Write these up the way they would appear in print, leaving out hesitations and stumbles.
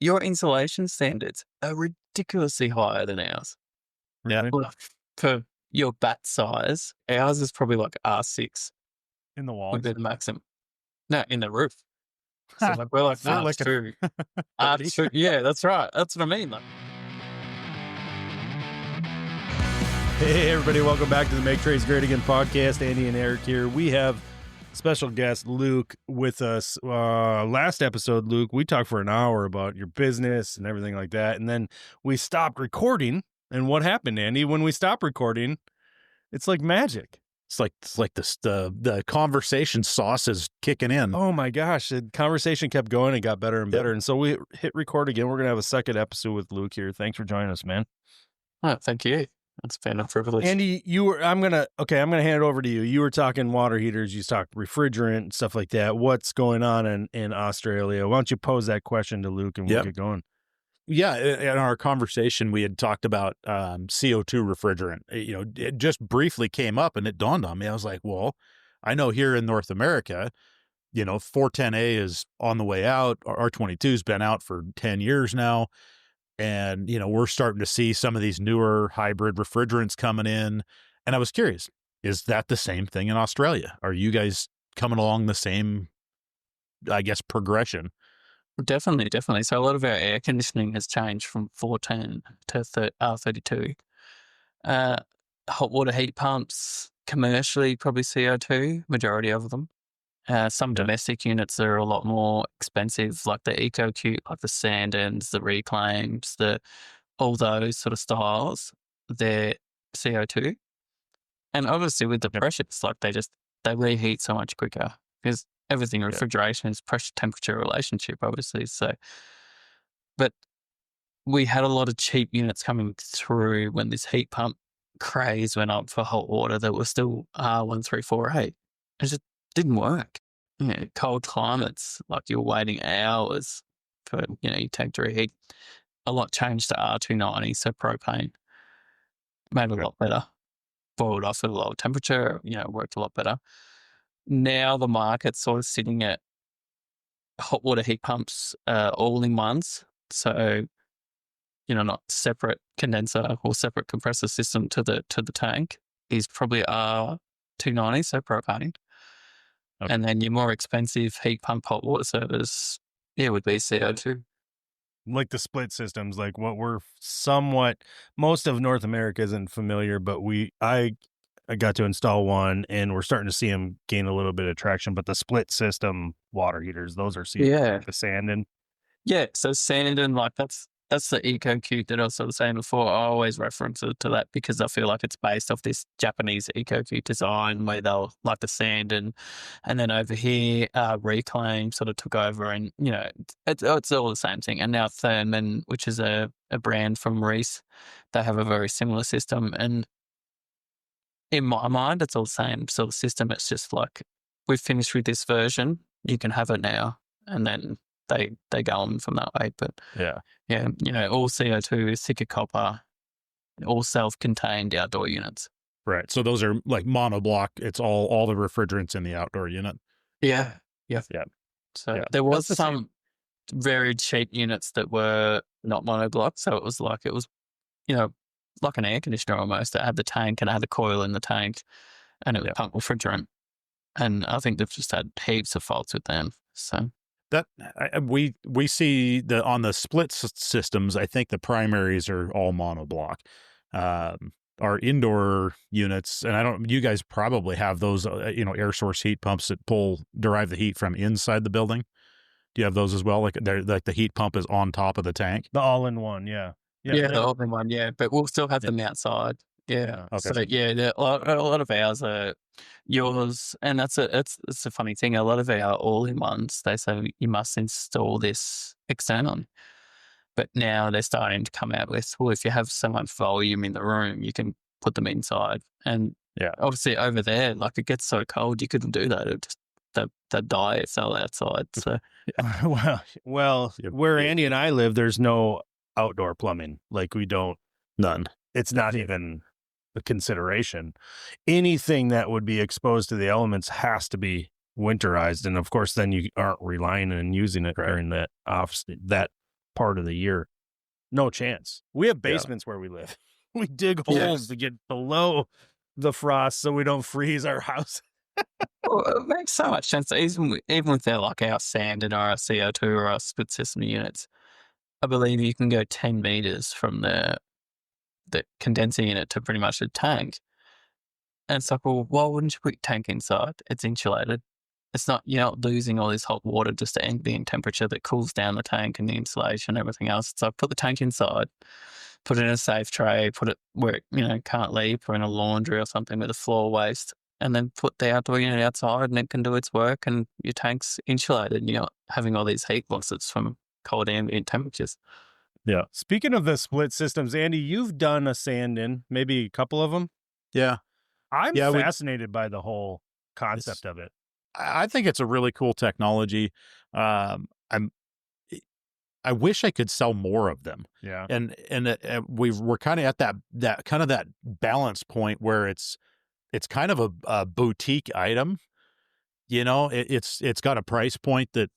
your insulation standards are ridiculously higher than ours. Yeah. Like, for your bat size, ours is probably like R6 In the would walls. be the maximum. No, in the roof. So like we're like We're like R2. 30. R2. Yeah, that's right. That's what I mean. Like, Hey, everybody, welcome back to the Make Trades Great Again podcast. Andy and Eric here. We have special guest Luke with us. Last episode, Luke, we talked for an hour about your business and everything like that. And then we stopped recording. And what happened, Andy? When we stopped recording, it's like magic. It's like the conversation sauce is kicking in. Oh my gosh, the conversation kept going and got better and better. And so we hit record again. We're going to have a second episode with Luke here. Thanks for joining us, man. oh, thank you. It's been a privilege. Andy, I'm gonna hand it over to you. You were talking water heaters, you talked refrigerant and stuff like that. What's going on in Australia? Why don't you pose that question to Luke and we'll get going? Yeah, in our conversation, we had talked about CO2 refrigerant. It just briefly came up, and it dawned on me. I was like, well, I know here in North America, 410A is on the way out. R22's been out for 10 years now. And, we're starting to see some of these newer hybrid refrigerants coming in. And I was curious, is that the same thing in Australia? Are you guys coming along the same, I guess, progression? Definitely. So a lot of our air conditioning has changed from 410 to R32. Hot water heat pumps, commercially, probably CO2, majority of them. Some domestic units are a lot more expensive, like the EcoCute, like the Sandons, the Reclaims, all those sort of styles, they're CO2. And obviously with the pressure, it's like they reheat so much quicker because everything refrigeration is pressure temperature relationship, obviously. So, but we had a lot of cheap units coming through when this heat pump craze went up for hot water that was still R1348. It just didn't work. Cold climates, like you're waiting hours for your tank to reheat. A lot changed to R290, so propane made it a lot better. Boiled off at a lower temperature, worked a lot better. Now the market's sort of sitting at hot water heat pumps, all in ones. So, not separate condenser or separate compressor system to the tank is probably R290, so propane. Okay. And then your more expensive heat pump hot water service, would be CO2. Like the split systems, like what we're most of North America isn't familiar, but I got to install one and we're starting to see them gain a little bit of traction. But the split system water heaters, those are like the Sandon. Yeah, so Sandon, like that's the EcoCute that I was sort of saying before. I always reference it to that because I feel like it's based off this Japanese EcoCute design where they'll like the Sandon, and then over here, Reclaim sort of took over, and it's all the same thing. And now Therman, which is a brand from Reese, they have a very similar system. And in my mind, it's all the same sort of system. It's just like we've finished with this version, you can have it now, and then they go on from that way. But all CO2, thicker copper, all self-contained outdoor units. Right. So those are like monoblock. It's all the refrigerants in the outdoor unit. Yeah. So there was some very cheap units that were not monoblock. So it was like an air conditioner almost. It had the tank and it had the coil in the tank, and it would pump refrigerant. And I think they've just had heaps of faults with them. So. That we see on the split systems, I think the primaries are all monoblock. Our indoor units, and you guys probably have those, air source heat pumps that derive the heat from inside the building. Do you have those as well? Like the heat pump is on top of the tank? The all-in-one, yeah. Yeah, the all-in-one, yeah. But we'll still have them outside. Yeah. Okay. So a lot of ours are yours, and it's a funny thing. A lot of our all-in-ones, they say you must install this externally, but now they're starting to come out with, well, if you have so much volume in the room, you can put them inside. And obviously over there, like it gets so cold, you couldn't do that. They'd die if they were outside. So well, where Andy and I live, there's no outdoor plumbing. Like none. It's not even a consideration. Anything that would be exposed to the elements has to be winterized, and of course then you aren't relying on using it during that part of the year. No chance. We have Yeah. basements where we live. We dig Yeah. holes to get below the frost so we don't freeze our house. Well, it makes so much sense. Even with like our sand and our CO2 or our split system units, I believe you can go 10 meters from the condenser unit to pretty much the tank. And it's like, well, why wouldn't you put your tank inside? It's insulated. It's not, you're not losing all this hot water just to ambient temperature that cools down the tank and the insulation and everything else. It's like, put the tank inside, put it in a safe tray, put it where it, can't leak, or in a laundry or something with a floor waste, and then put the outdoor unit outside and it can do its work and your tank's insulated and you're not having all these heat losses from cold ambient temperatures. Yeah. Speaking of the split systems, Andy, you've done a sand in, maybe a couple of them. Yeah. I'm Yeah, fascinated by the whole concept of it. I think it's a really cool technology. I wish I could sell more of them. Yeah. And we're kind of at that kind of that balance point where it's kind of a boutique item. It's got a price point that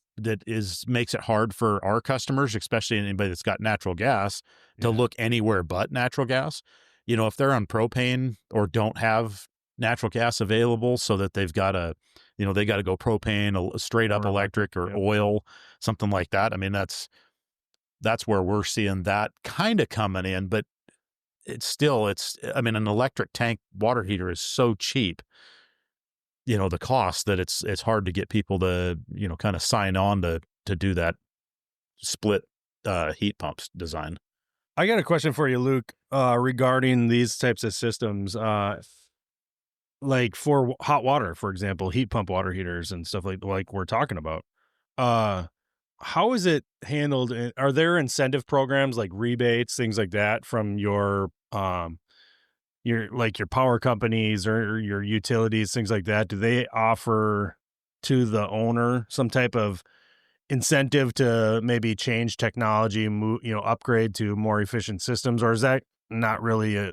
makes it hard for our customers, especially anybody that's got natural gas, to look anywhere but natural gas. If they're on propane or don't have natural gas available, so that they've got they got to go propane, straight up electric or oil, something like that. I mean, that's where we're seeing that kind of coming in, but an electric tank water heater is so cheap, the cost, that it's hard to get people to, kind of sign on to do that split heat pumps design. I got a question for you, Luke, regarding these types of systems. Like for hot water, for example, heat pump water heaters and stuff like we're talking about. How is it handled? Are there incentive programs like rebates, things like that from your power companies or your utilities, things like that? Do they offer to the owner some type of incentive to maybe change technology, upgrade to more efficient systems, or is that not really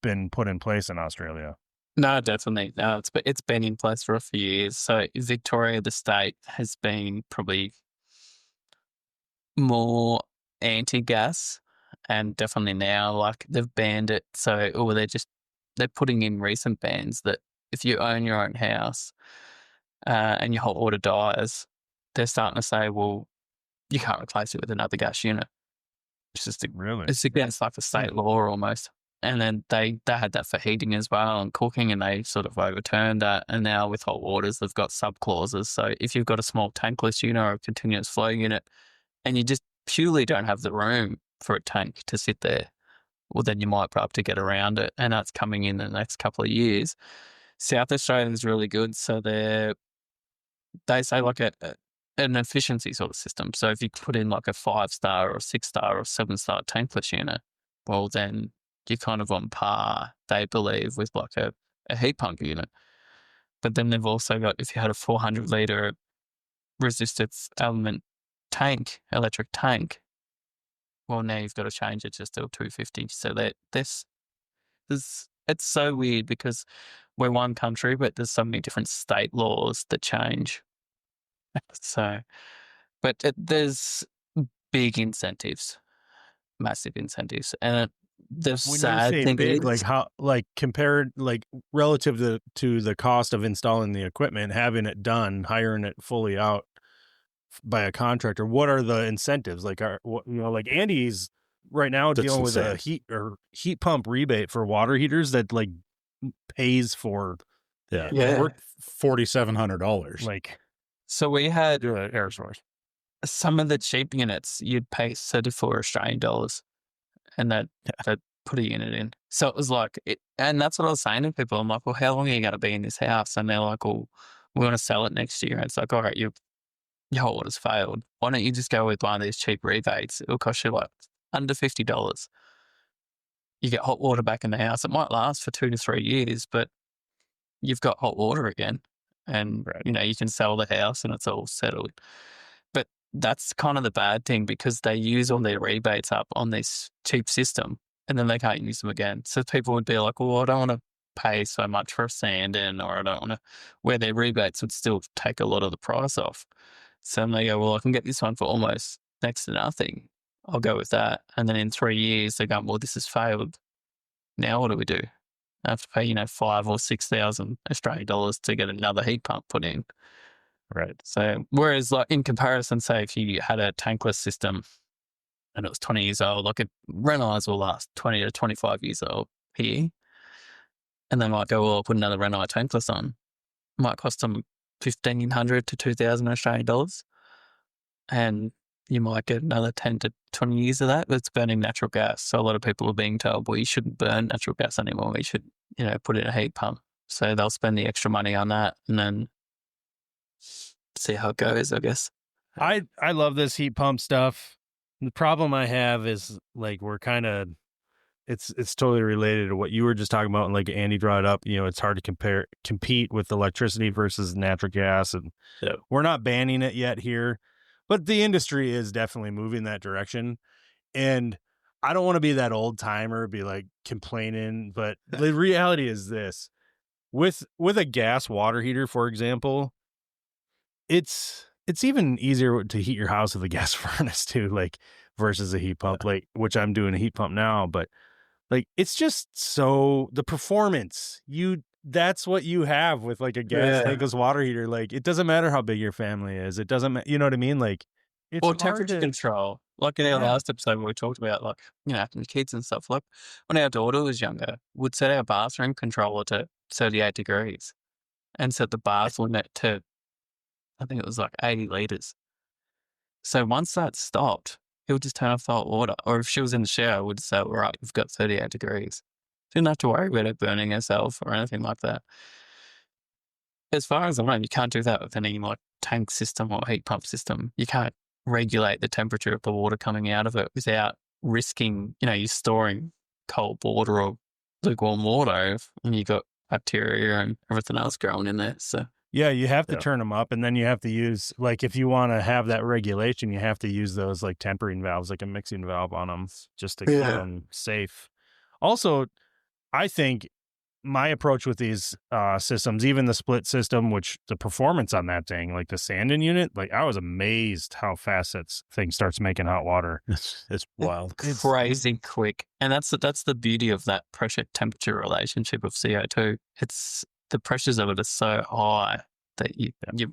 been put in place in Australia? No, definitely. No, it's been in place for a few years. So Victoria, the state, has been probably more anti-gas, and definitely now, like, they've banned it. So, or they're putting in recent bans that if you own your own house and your hot water dies, they're starting to say, well, you can't replace it with another gas unit. It's just Really, it's against like a state law almost. And then they had that for heating as well and cooking, and they sort of overturned that. And now with hot waters, they've got sub clauses. So if you've got a small tankless unit or a continuous flow unit, and you just purely don't have the room for a tank to sit there, well, then you might be able to get around it. And that's coming in the next couple of years. South Australia is really good. So they say like an efficiency sort of system. So if you put in like a 5-star or a 6-star or 7-star tankless unit, well, then you're kind of on par, they believe, with like a heat pump unit. But then they've also got, if you had a 400-litre resistive element tank, electric tank, well, now you've got to change it to still 250. So it's so weird because we're one country, but there's so many different state laws that change. So, but there's big incentives, massive incentives, and the when sad you say thing big, is, like how, like compared, like relative to the cost of installing the equipment, having it done, hiring it fully out by a contractor, what are the incentives? Like, like Andy's right now That's dealing with a heat pump rebate for water heaters that like pays for Yeah. $4,700. like, so we had air source. some of the cheap units you'd pay 34 Australian dollars, and that put a unit in. So it was like, and that's what I was saying to people. I'm like, well, how long are you going to be in this house? And they're like, well, we want to sell it next year. And it's like, all right, your hot water's failed. Why don't you just go with one of these cheap rebates? It'll cost you like under $50. You get hot water back in the house. It might last for 2 to 3 years, but you've got hot water again. And, you can sell the house and it's all settled. But that's kind of the bad thing, because they use all their rebates up on this cheap system and then they can't use them again. So people would be like, well, I don't want to pay so much for a sand-in, or I don't want to, where their rebates would still take a lot of the price off. So they go, well, I can get this one for almost next to nothing. I'll go with that. And then in 3 years, they're going, well, this has failed. Now what do we do? I have to pay, 5,000 or 6,000 Australian dollars to get another heat pump put in. Right. So whereas like in comparison, say if you had a tankless system and it was 20 years old, like Renai's will last 20 to 25 years old here. And they might go, well, I'll put another Renai tankless on. It might cost them 1,500 to 2,000 Australian dollars. And you might get another 10 to 20 years of that. It's burning natural gas. So a lot of people are being told, well, you shouldn't burn natural gas anymore. You should, put in a heat pump. So they'll spend the extra money on that and then see how it goes, I guess. I love this heat pump stuff. The problem I have is like we're kind of it's totally related to what you were just talking about, and like Andy brought it up. It's hard to compete with electricity versus natural gas, and we're not banning it yet here, but the industry is definitely moving that direction. And I don't want to be that old timer, be like complaining, but the reality is this: with a gas water heater, for example, it's even easier to heat your house with a gas furnace too, like versus a heat pump, like which I'm doing a heat pump now, but like it's just so the performance that's what you have with like a gas tankless water heater. Like it doesn't matter how big your family is. It doesn't you know what I mean? Like it's or temperature control. Like in our last episode when we talked about like, having kids and stuff, like when our daughter was younger, we'd set our bathroom controller to 38 degrees and set the bath limit to, I think it was like 80 litres. So once that stopped, he would just turn off the hot water. Or if she was in the shower, we'd say, all right, we've got 38 degrees. Didn't have to worry about it burning herself or anything like that. As far as I know, you can't do that with any like tank system or heat pump system. You can't regulate the temperature of the water coming out of it without risking, you're storing cold water or lukewarm water and you've got bacteria and everything else growing in there. So yeah, you have to turn them up, and then you have to use, like, if you want to have that regulation, you have to use those like tempering valves, like a mixing valve on them, just to keep them safe. Also, I think my approach with these systems, even the split system, which the performance on that thing, like the Sandin unit, like I was amazed how fast that thing starts making hot water. It's wild. It's crazy quick. And that's the beauty of that pressure temperature relationship of CO2. It's the pressures of it are so high that your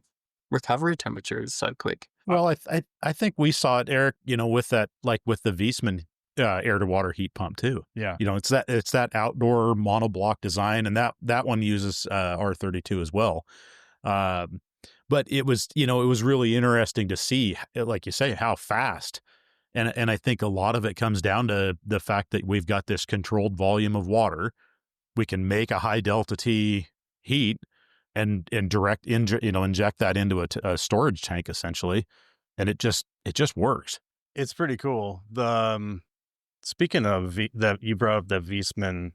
recovery temperature is so quick. Well, I think we saw it, Eric, with that, like with the Wiesmann air to water heat pump too. Yeah. It's that outdoor monoblock design, and that one uses R32 as well. But it was, it was really interesting to see, like you say, how fast. And I think a lot of it comes down to the fact that we've got this controlled volume of water. We can make a high delta T heat and inject that into a storage tank essentially, and it just works. It's pretty cool. The speaking of that, you brought up the Wiesmann.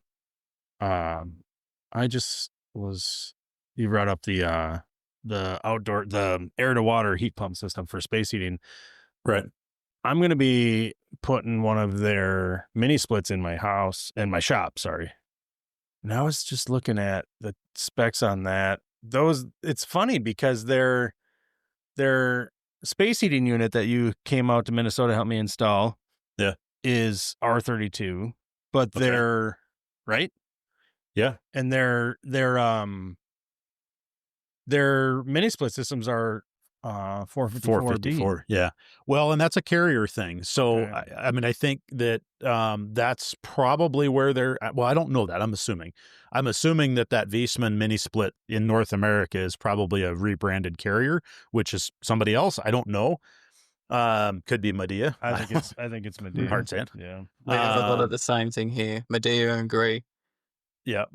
You brought up the outdoor, the air to water heat pump system for space heating, right? I'm going to be putting one of their mini splits in my house, in my shop. Sorry. And I was just looking at the specs on that. It's funny because their space heating unit that you came out to Minnesota to help me install is R32, but they're right. Yeah. And their mini split systems are 454. Yeah. Well, and that's a carrier thing. So, I mean, I think that that's probably where I don't know that. I'm assuming that Wiesmann mini split in North America is probably a rebranded carrier, which is somebody else. I don't know. Could be Medea. I think it's Medea. Hard saying. Yeah. We have a lot of the same thing here. Medea and Gree. Yeah.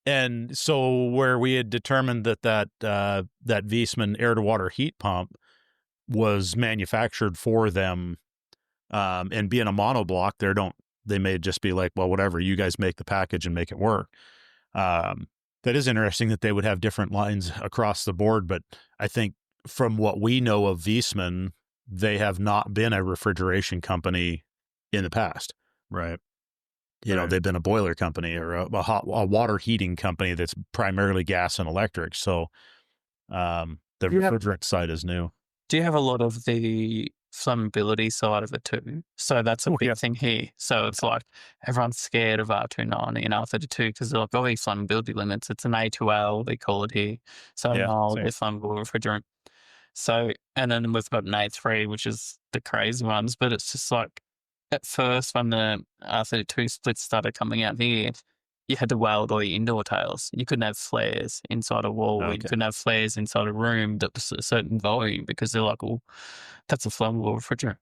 And so where we had determined that Wiesmann air to water heat pump was manufactured for them, and being a monoblock, they may just be like, well, whatever, you guys make the package and make it work. That is interesting that they would have different lines across the board, but I think from what we know of Wiesmann, they have not been a refrigeration company in the past. Right. They've been a boiler company or a water heating company that's primarily gas and electric. So the refrigerant side is new. Do you have a lot of the flammability side of it too. So that's a big thing here. So it's like everyone's scared of R290 and R32 because they're like, oh, these flammability limits. It's an A2L, they call it here. So same. it's flammable refrigerant. So, and then we've got an A3, which is the crazy ones, but it's just like at first when the R32 splits started coming out here, you had to weld all your indoor tails. You couldn't have flares inside a wall. You couldn't have flares inside a room that was a certain volume because they're like, well, that's a flammable refrigerant.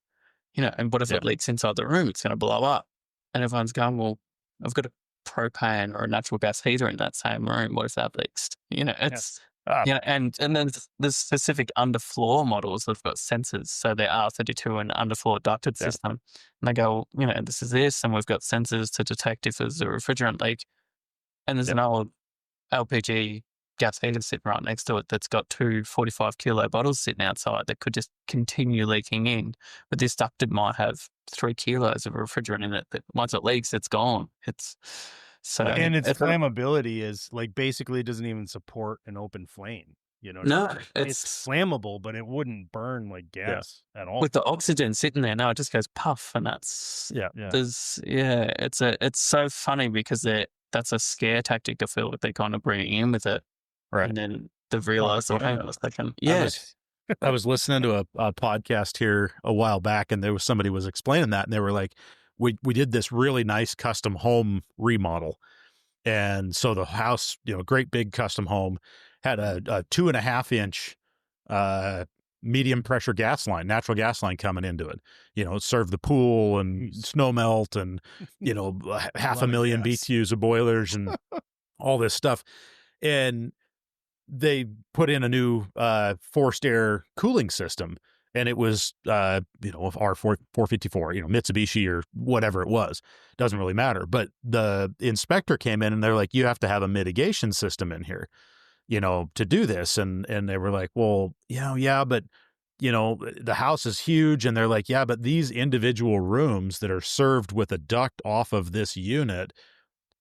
You know, and what if it leaks inside the room? It's going to blow up. And everyone's going, well, I've got a propane or a natural gas heater in that same room. What if that leaks? You know, it's, and then there's specific underfloor models that've got sensors. So they're R32 and underfloor ducted system. And they go, you know, this is this, and we've got sensors to detect if there's a refrigerant leak. And there's an old LPG gas heater sitting right next to it that's got 2 45 kilo bottles sitting outside that could just continue leaking in. But this ducted might have 3 kilos of refrigerant in it that once it leaks, it's gone. It's so, and its flammability is like basically it doesn't even support an open flame. You know, no, it's flammable, but it wouldn't burn like gas at all. With the oxygen sitting there, no, it just goes puff, and that's it's so funny because that's a scare tactic to feel that they're kind of bringing in with it, right? And then they've realized I was listening to a podcast here a while back, and somebody was explaining that, and they were like, we did this really nice custom home remodel. And so the house, you know, great big custom home, had a 2.5 inch medium pressure gas line, natural gas line coming into it. You know, served the pool and snow melt and, you know, 500,000 BTUs of boilers and all this stuff. And they put in a new forced air cooling system. And it was, you know, R454, you know, Mitsubishi or whatever it was. Doesn't really matter. But the inspector came in and they're like, you have to have a mitigation system in here, you know, to do this. And they were like, well, but, you know, the house is huge. And they're like, yeah, but these individual rooms that are served with a duct off of this unit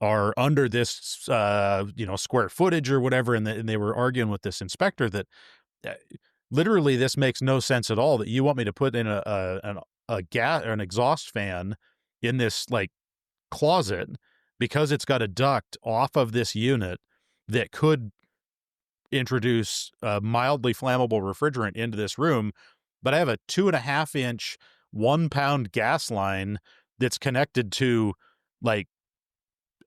are under this, you know, square footage or whatever. And they were arguing with this inspector that literally, this makes no sense at all that you want me to put in a gas or an exhaust fan in this like closet because it's got a duct off of this unit that could introduce a mildly flammable refrigerant into this room. But I have a 2.5 inch, 1 pound gas line that's connected to like,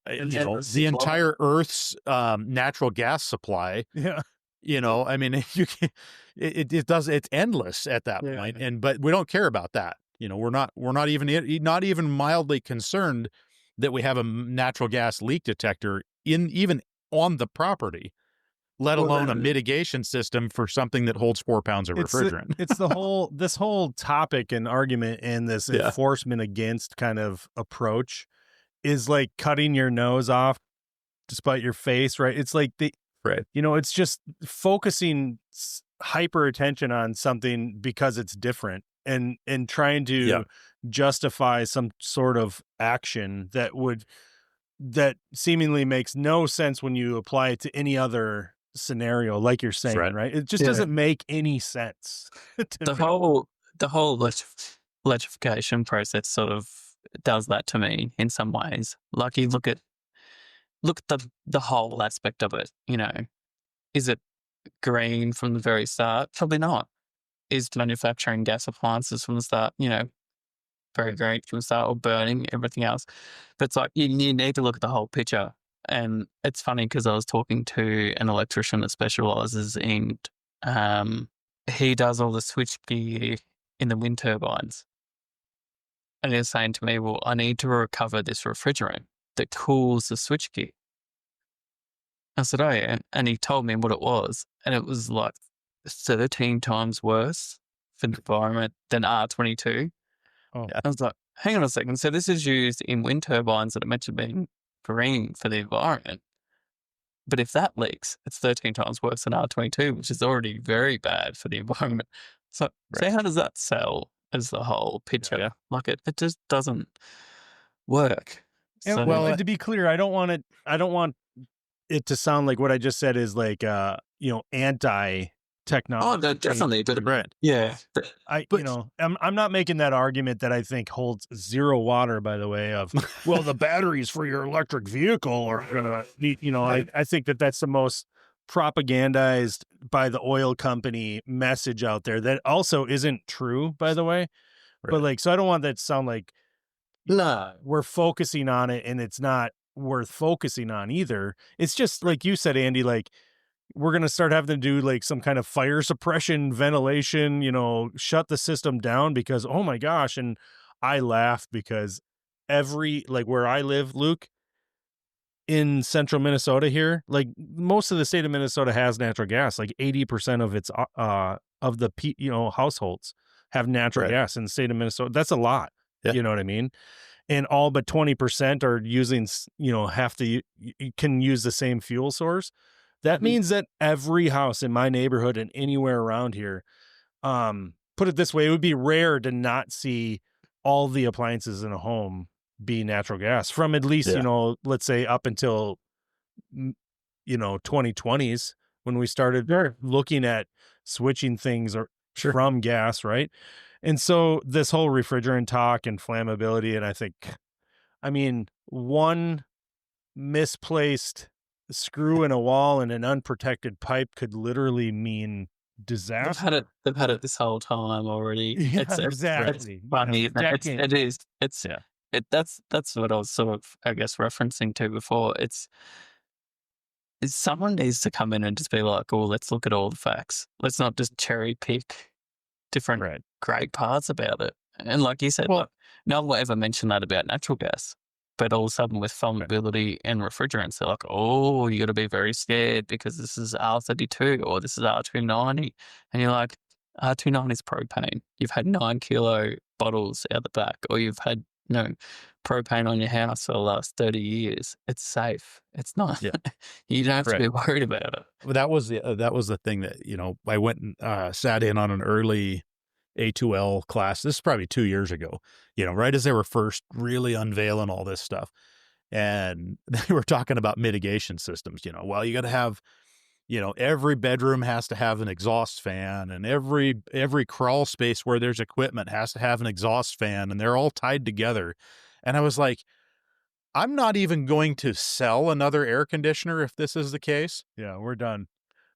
you know, the entire Earth's natural gas supply. Yeah. You know, I mean, it's endless at that point. But we don't care about that. You know, we're not even mildly concerned that we have a natural gas leak detector even on the property, let alone a mitigation system for something that holds 4 pounds of refrigerant. It's this whole topic and argument and this enforcement against kind of approach is like cutting your nose off despite your face, right? It's like you know, it's just focusing hyper attention on something because it's different and trying to justify some sort of action that seemingly makes no sense when you apply it to any other scenario, like you're saying, right? It just doesn't make any sense. The whole electrification process sort of does that to me in some ways. Like you look at the whole aspect of it, you know, is it green from the very start? Probably not. Is manufacturing gas appliances from the start, you know, very green from the start, or burning everything else? But it's like you need to look at the whole picture. And it's funny because I was talking to an electrician that specializes in, he does all the switchgear in the wind turbines. And he was saying to me, well, I need to recover this refrigerant that cools the switchgear. I said, oh yeah. And he told me what it was. And it was like 13 times worse for the environment than R22. Oh. I was like, hang on a second. So this is used in wind turbines that are meant to be green for the environment. But if that leaks, it's 13 times worse than R22, which is already very bad for the environment. So how does that sell as the whole picture? Yeah. Like it just doesn't work. And, and to be clear, I don't want it to sound like what I just said is like, you know, anti technology. Oh, no, definitely. But Right. yeah, I'm not making that argument that I think holds zero water, by the way, of, well, the batteries for your electric vehicle are gonna need, I think that that's the most propagandized by the oil company message out there that also isn't true, by the way. But like, so I don't want that to sound like no. we're focusing on it and it's not worth focusing on either. It's just like you said, Andy, like, we're going to start having to do like some kind of fire suppression, ventilation, shut the system down because, oh my gosh. And I laugh because where I live, Luke, in central Minnesota here, like most of the state of Minnesota has natural gas, like 80% of its, of the, households have natural gas in the state of Minnesota. That's a lot. Yeah. You know what I mean? And all but 20% are using, you can use the same fuel source. That means that every house in my neighborhood and anywhere around here, put it this way, it would be rare to not see all the appliances in a home be natural gas from at least, let's say up until, 2020s when we started looking at switching things from gas, right? And so this whole refrigerant talk and flammability, and I mean, one misplaced screw in a wall and an unprotected pipe could literally mean disaster. They've had it this whole time already. Yeah, It's exactly. funny. It is. That's what I was sort of, I guess, referencing to before. It's someone needs to come in and just be like, oh, let's look at all the facts. Let's not just cherry pick different great parts about it. And like you said, no one will ever mention that about natural gas. But all of a sudden with flammability and refrigerants, they're like, oh, you got to be very scared because this is R32 or this is R290. And you're like, R290 is propane. You've had 9 kilo bottles out the back, or you've had propane on your house for the last 30 years. It's safe. It's not. Yeah. You don't have to be worried about it. Well, that was the thing that, I went and sat in on an early A2L class. This is probably 2 years ago, right as they were first really unveiling all this stuff. And they were talking about mitigation systems, well, you got to have, every bedroom has to have an exhaust fan, and every crawl space where there's equipment has to have an exhaust fan, and they're all tied together. And I was like, I'm not even going to sell another air conditioner if this is the case. Yeah, we're done.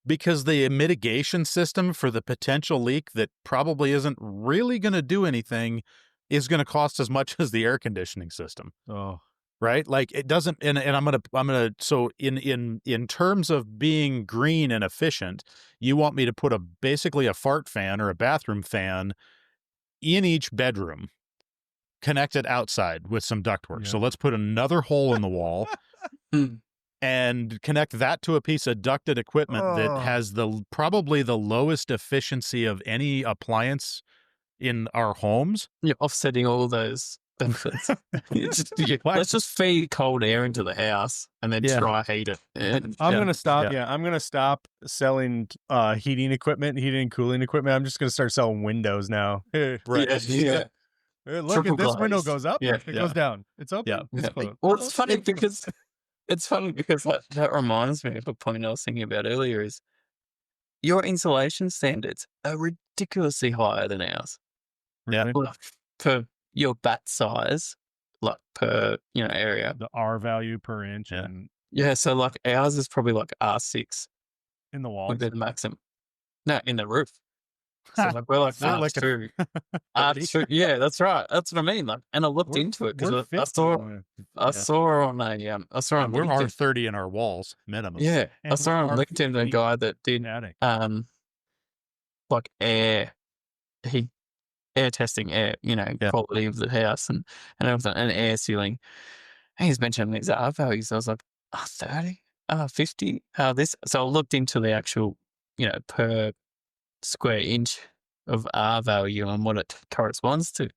Because the mitigation system for the potential leak that probably isn't really going to do anything is going to cost as much as the air conditioning system. Oh, right. Like it doesn't. And I'm going to, so in terms of being green and efficient, you want me to put basically a fart fan or a bathroom fan in each bedroom, connected outside with some ductwork. Yeah. So let's put another hole in the wall. And connect that to a piece of ducted equipment that has probably the lowest efficiency of any appliance in our homes. You're offsetting all those benefits. Let's just feed cold air into the house and then dry heat it. I'm going to stop. Yeah. I'm going to stop selling heating and cooling equipment. I'm just going to start selling windows now. Right. Yeah. Look, if this window goes up, it goes down. It's open. Yeah. It's closed. Well, it's funny because that reminds me of a point I was thinking about earlier is your insulation standards are ridiculously higher than ours. Yeah. Like for your bat size, like per, area. The R value per inch. Yeah. So like ours is probably like R6. In the wall. Would be the maximum. No, in the roof. So like we're like R2. R2. Yeah, that's right. That's what I mean. Like, and I looked into it because I saw on we're R30 in our walls minimum. Yeah, I saw on LinkedIn a guy that did like air testing, quality of the house and everything, and air sealing. And he's mentioning these R values. I was like, 30, 50, this. So I looked into the actual, per square inch of R value and what it corresponds to.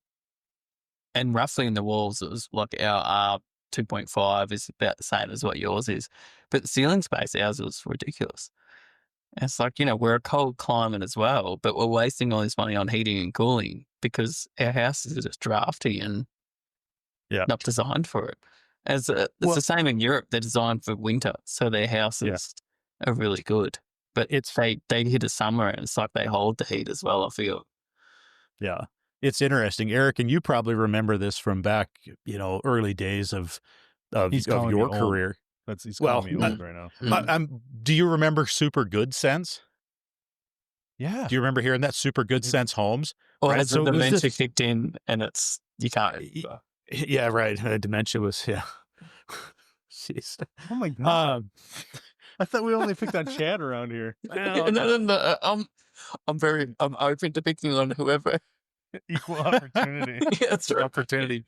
And roughly in the walls, it was like our R2.5 is about the same as what yours is. But the ceiling space, ours was ridiculous. And it's like, we're a cold climate as well, but we're wasting all this money on heating and cooling because our houses are just drafty and not designed for it. It's the same in Europe. They're designed for winter, so their houses are really good. but they hit a summer and it's like they hold the heat as well, I feel. Yeah. It's interesting, Eric, and you probably remember this from back, early days of calling your me old. career. He's calling me old right now. Do you remember Super Good Sense? Yeah. Do you remember hearing that Super Good Sense homes? Or Right, has so the it was dementia this- kicked in and you can't. Yeah, right. Dementia was, yeah. Jeez. Oh my God. I thought we only picked on Chad around here. No. I'm open to picking on whoever. Equal opportunity. Yeah, that's right. Opportunity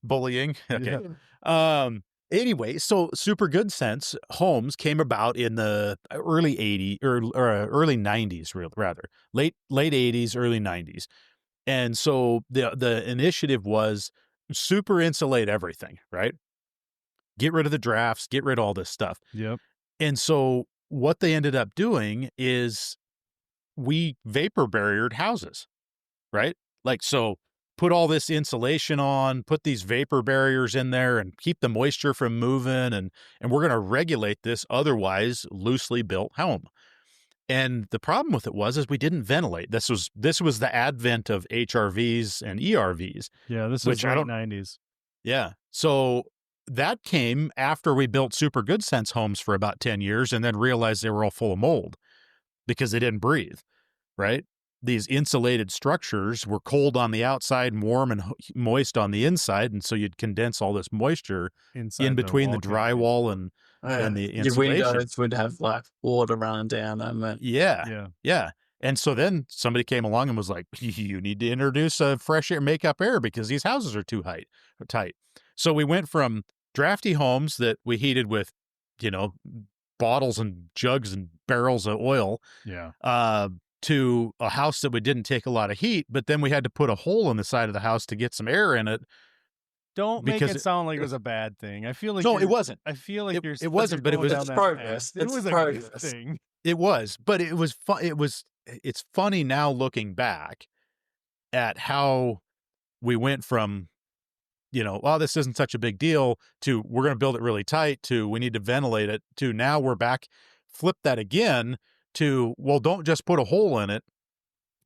bullying. Okay. Yeah. Anyway, so Super Good Sense homes came about in the early 80s or early 90s, rather late 80s, early 90s. And so the initiative was super insulate everything, right? Get rid of the drafts, get rid of all this stuff. Yep. And so what they ended up doing is we vapor barriered houses, right? Like, so put all this insulation on, put these vapor barriers in there and keep the moisture from moving. And we're going to regulate this otherwise loosely built home. And the problem with it is we didn't ventilate. This was the advent of HRVs and ERVs. Yeah. This was late 90s. Yeah. So that came after we built Super Good Sense homes for about 10 years and then realized they were all full of mold because they didn't breathe, right? These insulated structures were cold on the outside and warm and moist on the inside. And so you'd condense all this moisture in between the drywall and the insulation. Your windows would have like water running down them. Yeah. And so then somebody came along and was like, you need to introduce a fresh air makeup air because these houses are too tight. So we went from drafty homes that we heated with, bottles and jugs and barrels of oil. Yeah. To a house that we didn't take a lot of heat, but then we had to put a hole in the side of the house to get some air in it. Don't make it sound like it was a bad thing. I feel like it wasn't. I feel like it wasn't, but it was progress. It was a good thing. It was, but it was fun. It's funny now looking back at how we went from, this isn't such a big deal to we're going to build it really tight to we need to ventilate it to now we're back, flip that again to, well, don't just put a hole in it,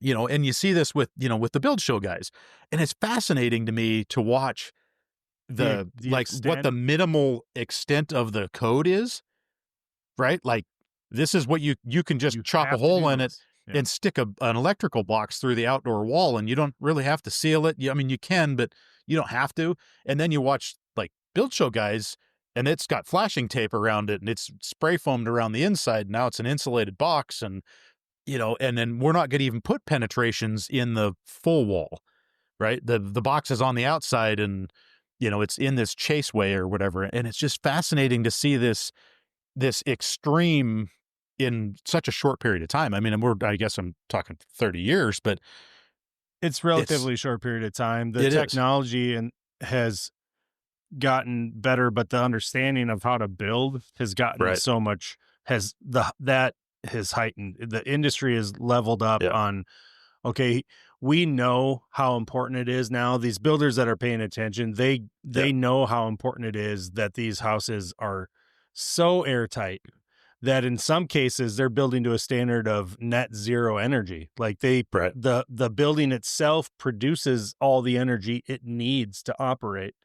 and you see this with the build show guys. And it's fascinating to me to watch the what the minimal extent of the code is, right? Like this is what you can just chop a hole in it and stick an electrical box through the outdoor wall and you don't really have to seal it. I mean, you can, but you don't have to. And then you watch like build show guys and it's got flashing tape around it and it's spray foamed around the inside. Now it's an insulated box and, and then we're not going to even put penetrations in the full wall, right? The box is on the outside and, it's in this chaseway or whatever. And it's just fascinating to see this extreme in such a short period of time. I mean, I guess I'm talking 30 years, but it's relatively short period of time. The technology has gotten better, but the understanding of how to build has gotten so much that has heightened. The industry is leveled up on, okay, we know how important it is now. These builders that are paying attention, they know how important it is that these houses are so airtight that in some cases they're building to a standard of net zero energy. Like the building itself produces all the energy it needs to operate.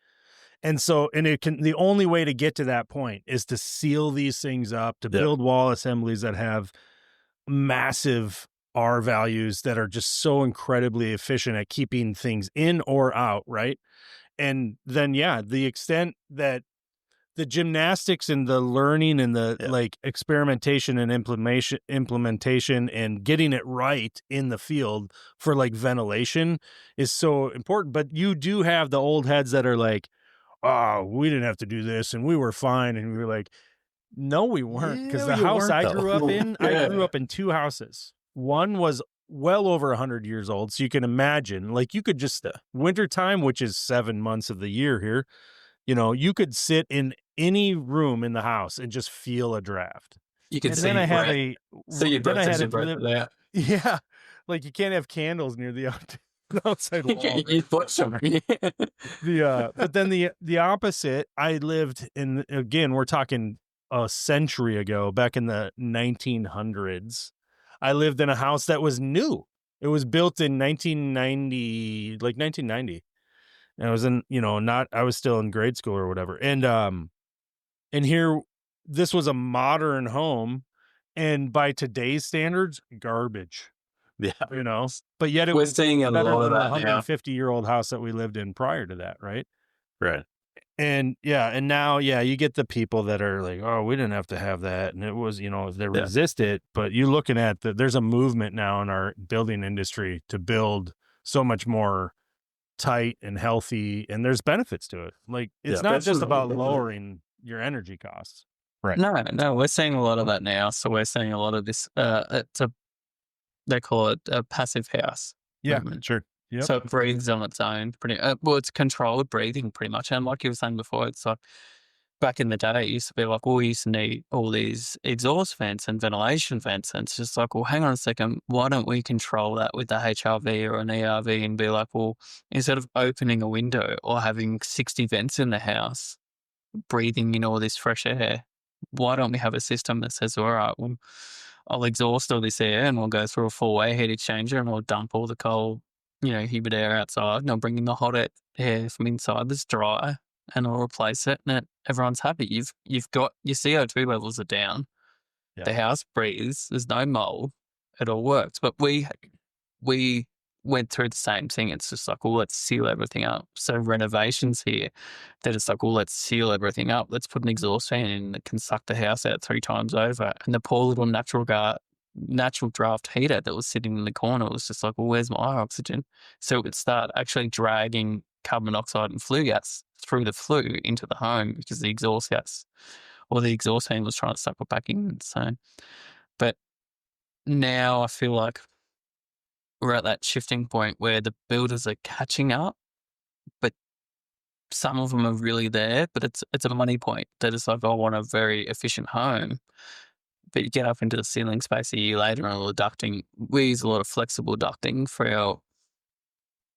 And so, the only way to get to that point is to seal these things up, to build wall assemblies that have massive R values that are just so incredibly efficient at keeping things in or out, right? And then, the extent that the gymnastics and the learning and the like experimentation and implementation and getting it right in the field for like ventilation is so important. But you do have the old heads that are like, oh, we didn't have to do this and we were fine. And we were like, no, we weren't. Because the house I grew up in, I grew up in two houses. One was well over 100 years old. So you can imagine, like you could just, wintertime, which is 7 months of the year here, you could sit in any room in the house and just feel a draft. You can and see then I had yeah, like you can't have candles near the outside wall. But then the opposite, I lived in, again, we're talking a century ago, back in the 1900s, I lived in a house that was new. It was built in 1990, like 1990. And I was in, I was still in grade school or whatever. And here, this was a modern home, and by today's standards, garbage. Yeah. But yet it We're was seeing a better lot of than the that now. 150-year-old house that we lived in prior to that, right? Right. And and now, you get the people that are like, oh, we didn't have to have that. And it was, they resist it. But you're looking at there's a movement now in our building industry to build so much more tight and healthy. And there's benefits to it. Like, it's not just about lowering your energy costs. Right. No, we're seeing a lot of that now. So we're seeing a lot of this. They call it a passive house. Yeah, movement. sure. Yep. So it breathes on its own. It's controlled breathing pretty much. And like you were saying before, it's like back in the day, it used to be like, we used to need all these exhaust vents and ventilation vents. And it's just like, well, hang on a second. Why don't we control that with the HRV or an ERV and be like, well, instead of opening a window or having 60 vents in the house, breathing in all this fresh air, why don't we have a system that says, all right, well, I'll exhaust all this air and we'll go through a four-way heat exchanger and we'll dump all the cold, humid air outside, and I'll bring in the hot air from inside that's dry, and I'll replace it, and everyone's happy. You've got your CO2 levels are down. Yeah. The house breathes. There's no mold. It all works. But we went through the same thing. It's just like, well, let's seal everything up. So renovations here, they're just like, well, let's seal everything up. Let's put an exhaust fan in that can suck the house out 3 times over. And the poor little natural draft heater that was sitting in the corner was just like, well, where's my oxygen? So it would start actually dragging carbon monoxide and flue gas through the flue into the home because the exhaust gas or the exhaust fan was trying to suck it back in. So, but now I feel like we're at that shifting point where the builders are catching up, but some of them are really there, but it's a money point. They're just like, I want a very efficient home. But you get up into the ceiling space a year later and all the ducting. We use a lot of flexible ducting for our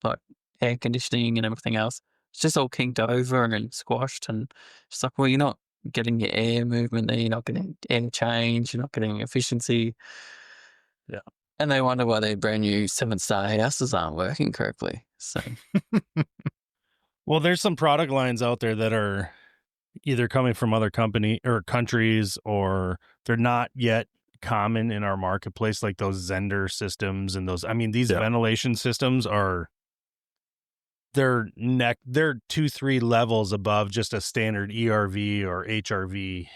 like air conditioning and everything else. It's just all kinked over and squashed, and it's like, well, you're not getting your air movement there, you're not getting air change, you're not getting efficiency. Yeah. And they wonder why their brand new 7-star houses aren't working correctly. So, well, there's some product lines out there that are either coming from other company or countries, or they're not yet common in our marketplace, like those Zender systems and those. I mean, these ventilation systems they're 2-3 levels above just a standard ERV or HRV.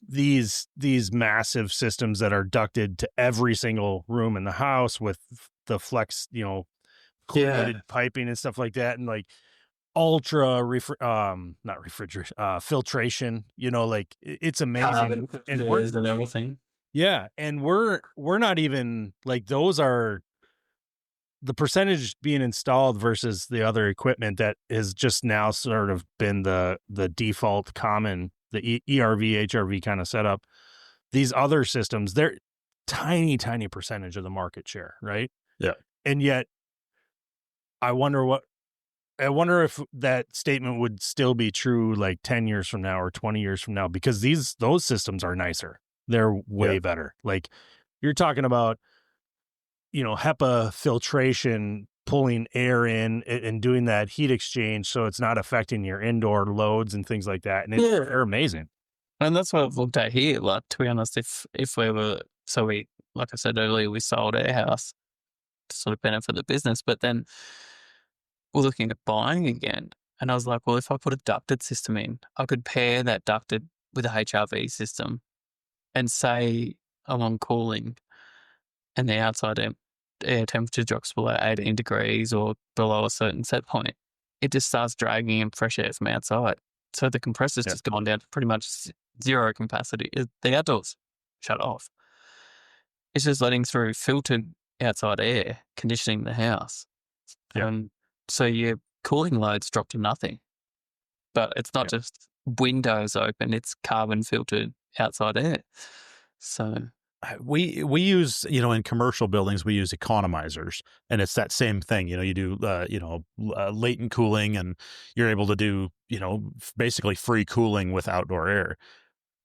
These massive systems that are ducted to every single room in the house with the flex, corrugated piping and stuff like that, and like ultra not refrigeration, filtration. It's amazing, and everything. Yeah, and we're not even like, those are the percentage being installed versus the other equipment that has just now sort of been the default common, the ERV, HRV kind of setup. These other systems, they're tiny percentage of the market share, right? Yeah. And yet I wonder if that statement would still be true like 10 years from now or 20 years from now, because those systems are nicer. They're way better. Like, you're talking about, HEPA filtration, pulling air in and doing that heat exchange so it's not affecting your indoor loads and things like that. And they're amazing. And that's what I've looked at here. Like, to be honest, if we were, like I said earlier, we sold our house to sort of benefit the business, but then we're looking at buying again. And I was like, well, if I put a ducted system in, I could pair that ducted with a HRV system, and say I'm on cooling and the outside air temperature drops below 18 degrees or below a certain set point, it just starts dragging in fresh air from outside. So the compressor's just gone down to pretty much zero capacity. The outdoors shut off. It's just letting through filtered outside air, conditioning the house. So your cooling loads drop to nothing. But it's not just windows open, it's carbon filtered outside air. So we use, in commercial buildings, we use economizers, and it's that same thing. You do, latent cooling, and you're able to do, basically free cooling with outdoor air.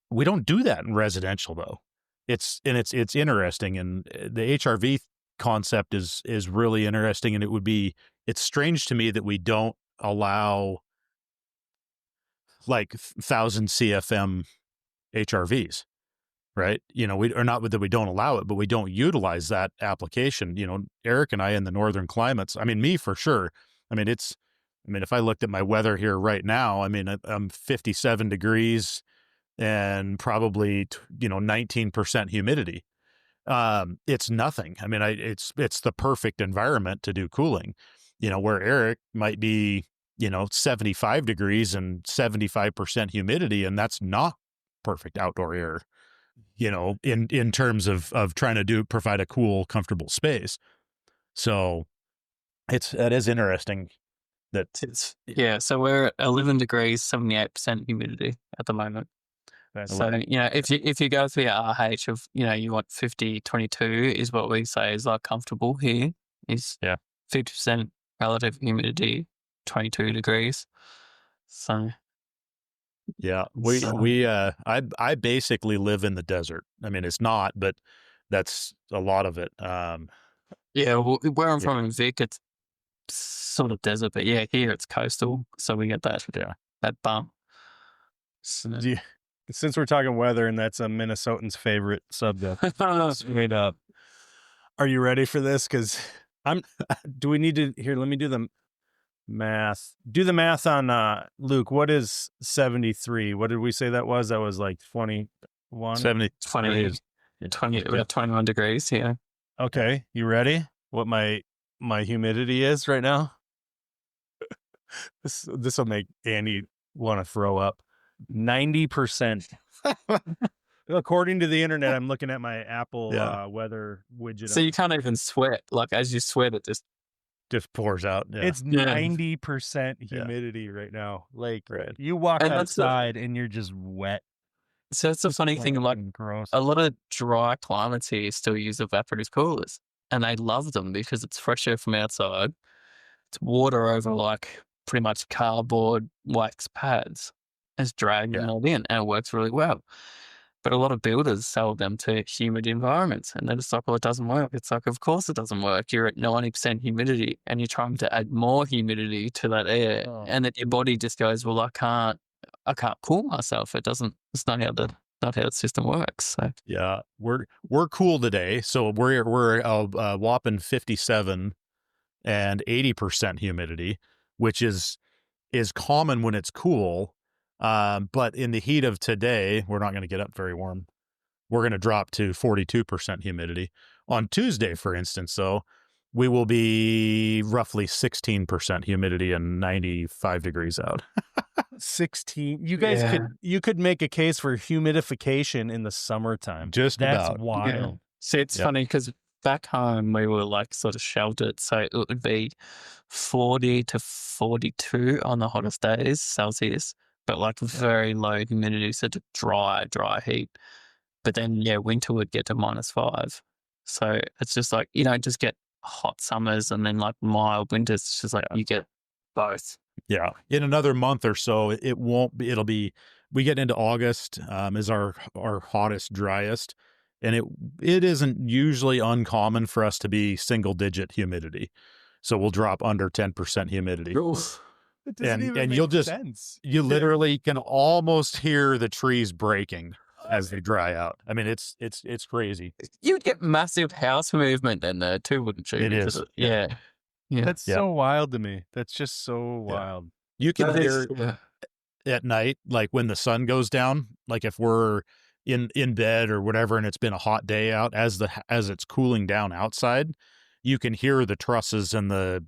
We don't do that in residential though. It's interesting. And the HRV concept is really interesting. And it's strange to me that we don't allow like 1,000 CFM HRVs. Right. We are not that we don't allow it, but we don't utilize that application. Eric and I in the northern climates, me for sure. If I looked at my weather here right now, I'm 57 degrees and probably, 19% humidity. It's nothing. It's the perfect environment to do cooling, where Eric might be, 75 degrees and 75% humidity. And that's not perfect outdoor air, in terms of trying to provide a cool, comfortable space. So that is interesting. So we're at 11 degrees, 78% humidity at the moment. So, if you go through your RH of, you want 50, 22 is what we say is like comfortable here is 50% relative humidity, 22 degrees. So. Yeah, I basically live in the desert. It's not, but that's a lot of it. Where I'm from in Vic, it's sort of desert, but here it's coastal, so we get that bump. So, since we're talking weather, and that's a Minnesotan's favorite subject, straight up. Are you ready for this? Because do we need to here? Let me do the math. Do the math on Luke. What is 73? What did we say that was? That was like 21? 21 degrees. Yeah. Okay, you ready? What my humidity is right now? This will make Andy want to throw up. 90%. According to the internet, I'm looking at my Apple weather widget. So you can't even sweat. Like as you sweat, it just pours out. Yeah. It's 90% humidity right now. Like you walk outside and you're just wet. So it's a funny thing. Like gross. A lot of dry climates here still use evaporative coolers, and they love them because it's fresh air from outside. It's water over like pretty much cardboard wax pads. It's dragging it all in, and it works really well. But a lot of builders sell them to humid environments, and they're just like, well, it doesn't work. It's like, of course it doesn't work. You're at 90% humidity, and you're trying to add more humidity to that air, and that your body just goes, well, I can't cool myself. It's not how the system works. So we're cool today. So we're a whopping 57 and 80% humidity, which is common when it's cool. But in the heat of today, we're not going to get up very warm. We're going to drop to 42% humidity. On Tuesday, for instance, though, we will be roughly 16% humidity and 95 degrees out. 16. You guys could make a case for humidification in the summertime. That's wild. Yeah. See, it's funny because back home we were like sort of sheltered, so it would be 40 to 42 on the hottest days Celsius. But like very low humidity, so to dry heat. But then, winter would get to -5. So it's just like, just get hot summers and then like mild winters. It's just like you get both. Yeah. In another month or so, it won't be, we get into August is our hottest, driest. And it isn't usually uncommon for us to be single digit humidity. So we'll drop under 10% humidity. It doesn't even you'll make just sense. You literally can almost hear the trees breaking as they dry out. It's crazy. You'd get massive house movement then there too, wouldn't you? It is. Yeah. That's so wild to me. That's just so wild. You can hear at night, like when the sun goes down, like if we're in bed or whatever, and it's been a hot day out, as it's cooling down outside, you can hear the trusses and the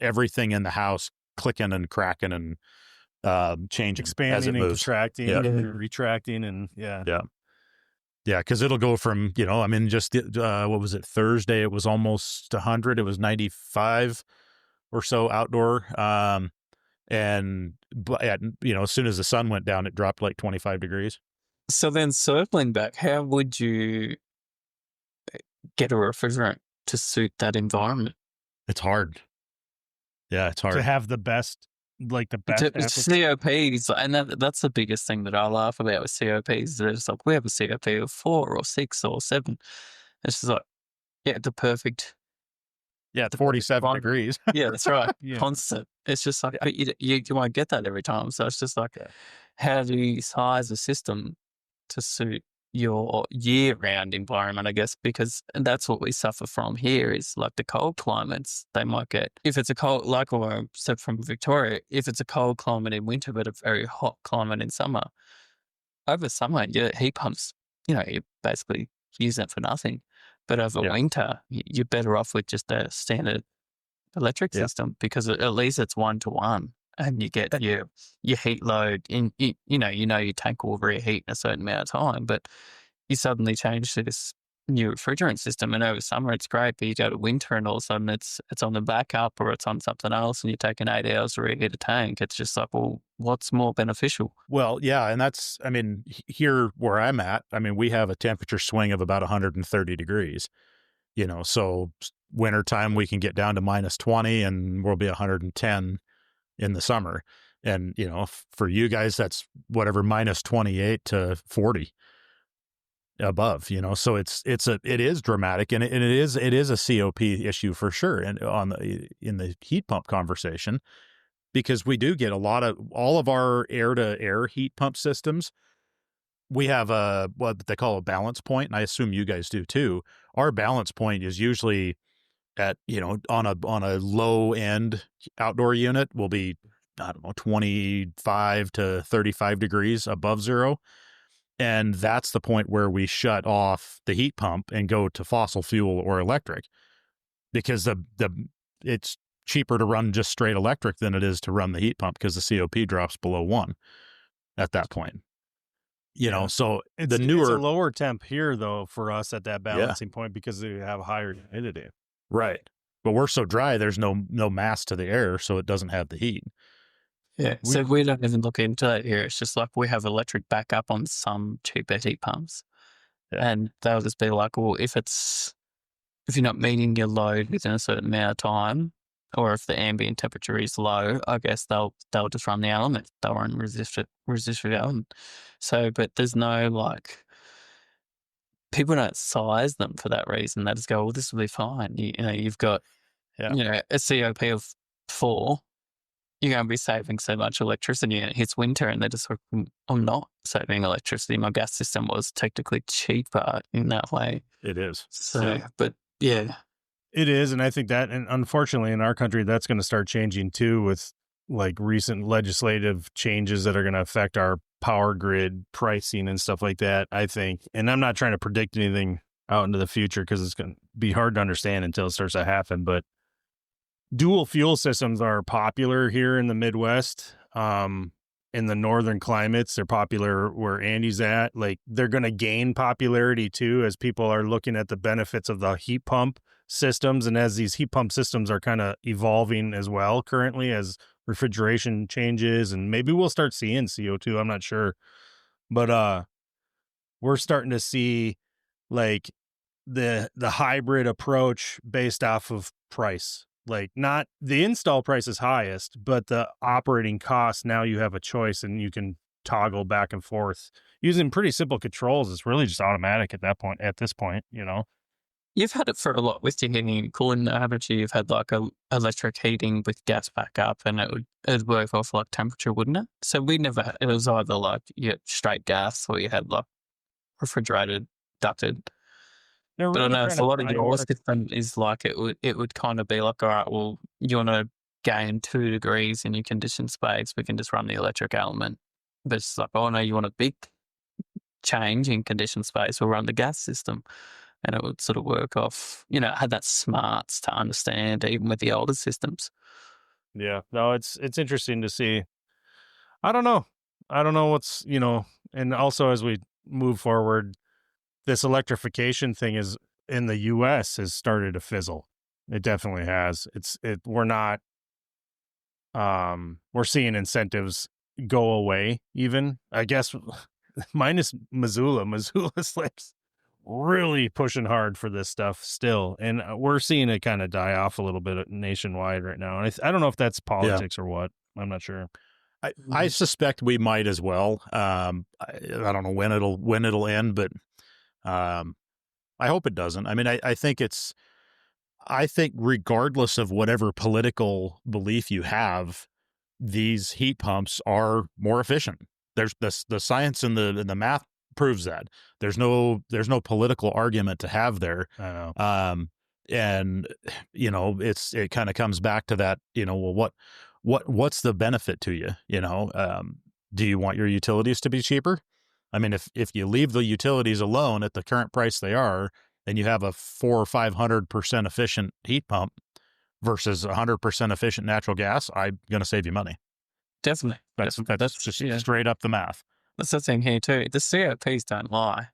everything in the house clicking and cracking and changing, expanding as it and moves. contracting and retracting, and because it'll go from just what was it, Thursday it was almost 100, it was 95 or so outdoor, and as soon as the sun went down, it dropped like 25 degrees. So then circling back, how would you get a refrigerant to suit that environment. It's hard. Yeah, it's hard to have the best, like the best COPs, and that's the biggest thing that I laugh about with COPs. It's like, we have a COP of 4 or 6 or 7. It's just like, yeah, the perfect. Yeah, the 47 perfect degrees. Yeah, that's right. Yeah. Constant. It's just like, but you won't get that every time. So it's just like, how do you size a system to suit your year-round environment, I guess, because that's what we suffer from here is like the cold climates. They might get, if it's a cold, like what I said from Victoria, if it's a cold climate in winter but a very hot climate in summer, over summer, your heat pumps, you basically use that for nothing. But over winter, you're better off with just a standard electric system because at least it's 1-to-1. And you get your heat load in, your tank will reheat in a certain amount of time, but you suddenly change to this new refrigerant system, and over summer it's great, but you go to winter and all of a sudden it's on the backup or it's on something else, and you're taking 8 hours to reheat a tank. It's just like, well, what's more beneficial? Well, yeah, and that's, I mean, here where I'm at, I mean, we have a temperature swing of about 130 degrees, so wintertime we can get down to minus 20 and we'll be 110 in the summer. And, for you guys, that's whatever, minus 28 to 40 above, so it is dramatic, and it is a COP issue for sure. And in the heat pump conversation, because we do get all of our air to air heat pump systems, we have what they call a balance point. And I assume you guys do too. Our balance point is usually at, on a low end outdoor unit will be, I don't know, 25 to 35 degrees above zero. And that's the point where we shut off the heat pump and go to fossil fuel or electric, because it's cheaper to run just straight electric than it is to run the heat pump, because the COP drops below 1 at that point. So it's a lower temp here though for us at that balancing point because we have higher humidity. Right. But we're so dry, there's no mass to the air, so it doesn't have the heat. Yeah. So we don't even look into that here. It's just like we have electric backup on some cheaper heat pumps. Yeah. And they'll just be like, well, if you're not meeting your load within a certain amount of time, or if the ambient temperature is low, I guess they'll just run the element. They'll run resistor element. So, but there's no people don't size them for that reason. They just go, well, this will be fine. You've got a COP of 4. You're going to be saving so much electricity, and it hits winter, and they're just like, I'm not saving electricity. My gas system was technically cheaper in that way. It is. So, but yeah. It is, and I think that, and unfortunately in our country, that's going to start changing too with recent legislative changes that are going to affect our power grid pricing and stuff like that, I think. And I'm not trying to predict anything out into the future because it's going to be hard to understand until it starts to happen, but dual fuel systems are popular here in the Midwest. In the northern climates, they're popular where Andy's at. They're going to gain popularity too as people are looking at the benefits of the heat pump systems, and as these heat pump systems are kind of evolving as well currently as refrigeration changes, and maybe we'll start seeing CO2. I'm not sure, but we're starting to see the hybrid approach based off of price. Not the install price is highest, but the operating cost, now you have a choice and you can toggle back and forth using pretty simple controls. It's really just automatic at this point. You've had it for a lot with your heating and cooling, haven't you? You've had electric heating with gas backup, and it'd work off temperature, wouldn't it? So it was either straight gas, or you had refrigerated, ducted. Really, but I know a lot of your system is it would kind of be like, all right, well, you want to gain 2 degrees in your conditioned space, we can just run the electric element. But it's like, oh no, you want a big change in conditioned space, we'll run the gas system. And it would sort of work off, it had that smarts to understand even with the older systems. Yeah, no, it's interesting to see. I don't know what's, and also as we move forward, this electrification thing is in the U.S. has started to fizzle. It definitely has. We're not, we're seeing incentives go away even, I guess, minus Missoula. Missoula's really pushing hard for this stuff still, and we're seeing it kind of die off a little bit nationwide right now. And I don't know if that's politics or what. I'm not sure. I suspect we might as well. I don't know when it'll end, but I hope it doesn't. I mean, I think regardless of whatever political belief you have, these heat pumps are more efficient. There's the science and the math proves that. There's no political argument to have there. I know. And it kind of comes back to that, well, what's the benefit to you? Do you want your utilities to be cheaper? I mean, if you leave the utilities alone at the current price they are, and you have a 400 or 500% efficient heat pump versus 100% efficient natural gas, I'm going to save you money. Definitely. That's just straight up the math. That's the thing here too. The COPs don't lie.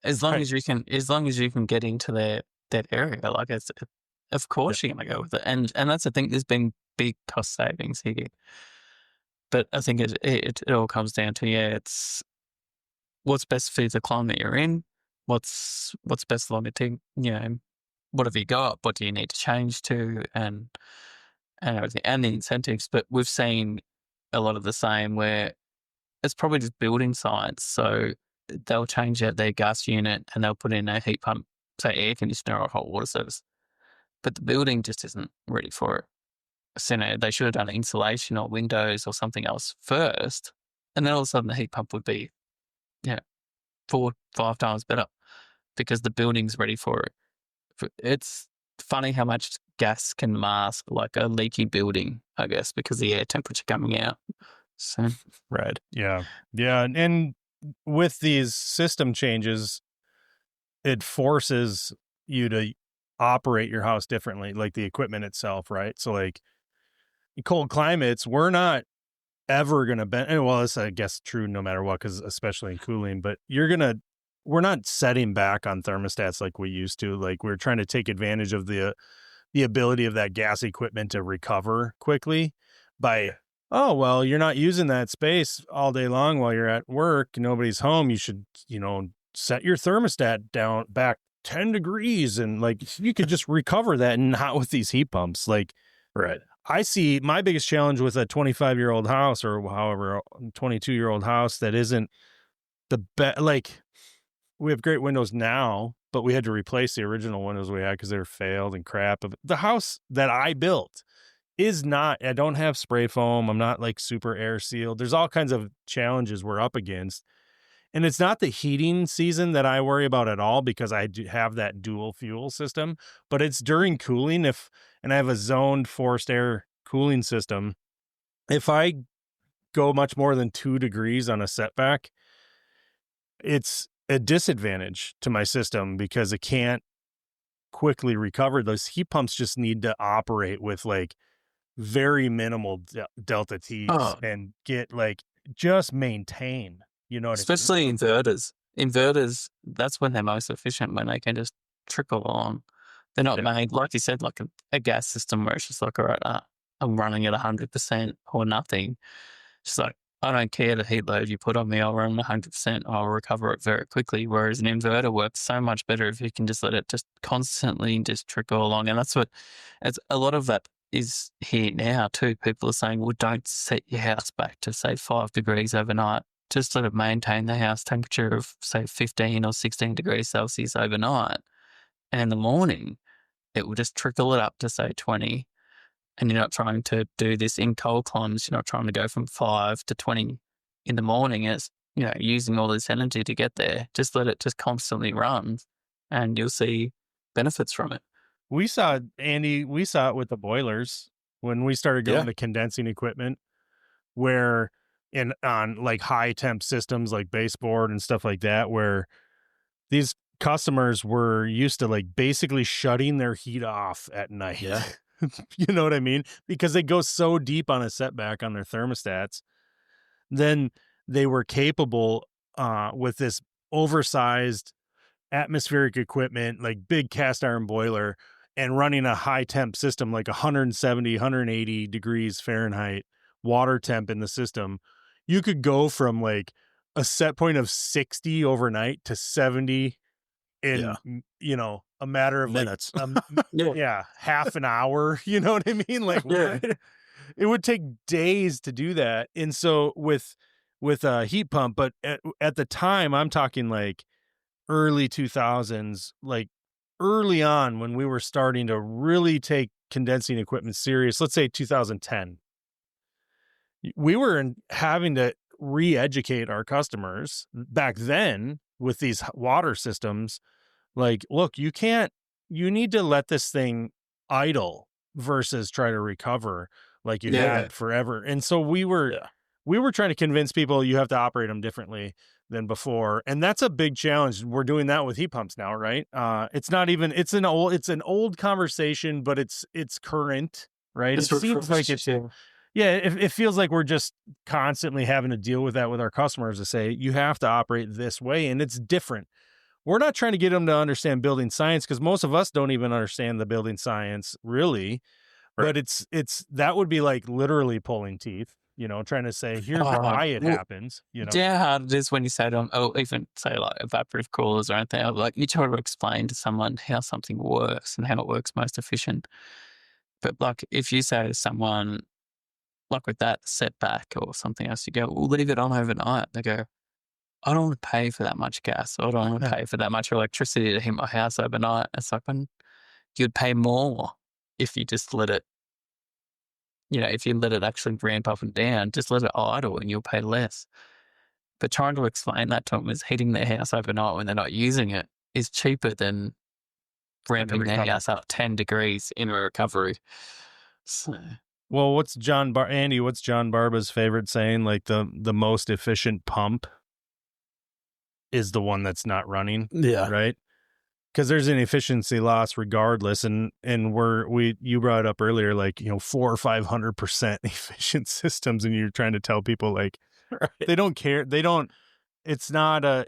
As long as you can get into that area, like of course you're gonna go with it. And that's the thing. There's been big cost savings here, but I think it all comes down to it's what's best for the climate you're in. What's best longer term. What have you got? What do you need to change to? And everything, and the incentives. But we've seen a lot of the same where it's probably just building science. So they'll change out their gas unit and they'll put in a heat pump, say air conditioner or hot water service. But the building just isn't ready for it. So, they should have done insulation or windows or something else first. And then all of a sudden the heat pump would be 4-5 times better because the building's ready for it. It's funny how much gas can mask like a leaky building, I guess, because the air temperature coming out. So, right. Yeah. And with these system changes, it forces you to operate your house differently, like the equipment itself, right? So like in cold climates, we're not ever going to bend. Well, it's, I guess, true no matter what, because especially in cooling, but we're not setting back on thermostats like we used to. Like we're trying to take advantage of the ability of that gas equipment to recover quickly by, oh, well, you're not using that space all day long while you're at work. Nobody's home. You should, set your thermostat down back 10 degrees. And like, you could just recover that and not with these heat pumps. Like, right. I see my biggest challenge with a 25-year-old house or however 22-year-old house that isn't the best. Like we have great windows now, but we had to replace the original windows we had because they were failed and crap. The house that I built is not, I don't have spray foam. I'm not like super air sealed. There's all kinds of challenges we're up against. And it's not the heating season that I worry about at all because I do have that dual fuel system, but it's during cooling and I have a zoned forced air cooling system. If I go much more than 2 degrees on a setback, it's a disadvantage to my system because it can't quickly recover. Those heat pumps just need to operate with like very minimal delta T's and get like just maintain. Especially inverters. Inverters, that's when they're most efficient, when they can just trickle on. They're not made, like you said, like a gas system where it's just like, all right, I'm running at 100% or nothing. Just like, I don't care the heat load you put on me, I'll run 100%, I'll recover it very quickly. Whereas an inverter works so much better if you can just let it just constantly just trickle along. And that's a lot of that is here now too. People are saying, well, don't set your house back to say 5 degrees overnight. Just let it maintain the house temperature of say 15 or 16 degrees Celsius overnight. And in the morning, it will just trickle it up to say 20. And you're not trying to do this in cold climates. You're not trying to go from 5 to 20 in the morning. It's, using all this energy to get there. Just let it just constantly run and you'll see benefits from it. We saw it with the boilers when we started going to condensing equipment where on like high temp systems like baseboard and stuff like that, where these customers were used to like basically shutting their heat off at night. Yeah. You know what I mean? Because they go so deep on a setback on their thermostats. Then they were capable with this oversized atmospheric equipment, like big cast iron boiler, and running a high temp system like 170, 180 degrees Fahrenheit water temp in the system. You could go from like a set point of 60 overnight to 70 in, a matter of minutes. half an hour. You know what I mean? Like, Yeah. it would take days to do that. And so with a heat pump, but at the time, I'm talking like early 2000s, like early on when we were starting to really take condensing equipment serious, let's say 2010, we were having to re-educate our customers back then with these water systems. Like, look, you need to let this thing idle versus try to recover like you had forever. And so we were trying to convince people you have to operate them differently than before. And that's a big challenge. We're doing that with heat pumps now, right? It's not even, it's an old conversation, but it's current, right? It seems like it's, it feels like we're just constantly having to deal with that with our customers to say, you have to operate this way. And it's different. We're not trying to get them to understand building science because most of us don't even understand the building science really. Right. But it's that would be like literally pulling teeth, trying to say, here's why it happens. Do you know how hard it is when you say to them, even say like evaporative coolers or anything, like you try to explain to someone how something works and how it works most efficient. But like if you say to someone, like with that setback or something else, you go, we'll leave it on overnight. They go, I don't want to pay for that much gas. Or I don't want to pay for that much electricity to heat my house overnight. It's like when you'd pay more if you just let it, if you let it actually ramp up and down, just let it idle and you'll pay less. But trying to explain that to them is heating their house overnight when they're not using it is cheaper than ramping their house up 10 degrees in a recovery. So. Well, what's John Barba's favorite saying? Like the most efficient pump is the one that's not running. Yeah. Right. Because there's an efficiency loss regardless. And you brought it up earlier, like, 400% or 500% efficient systems. And you're trying to tell people like, they don't care. It's not a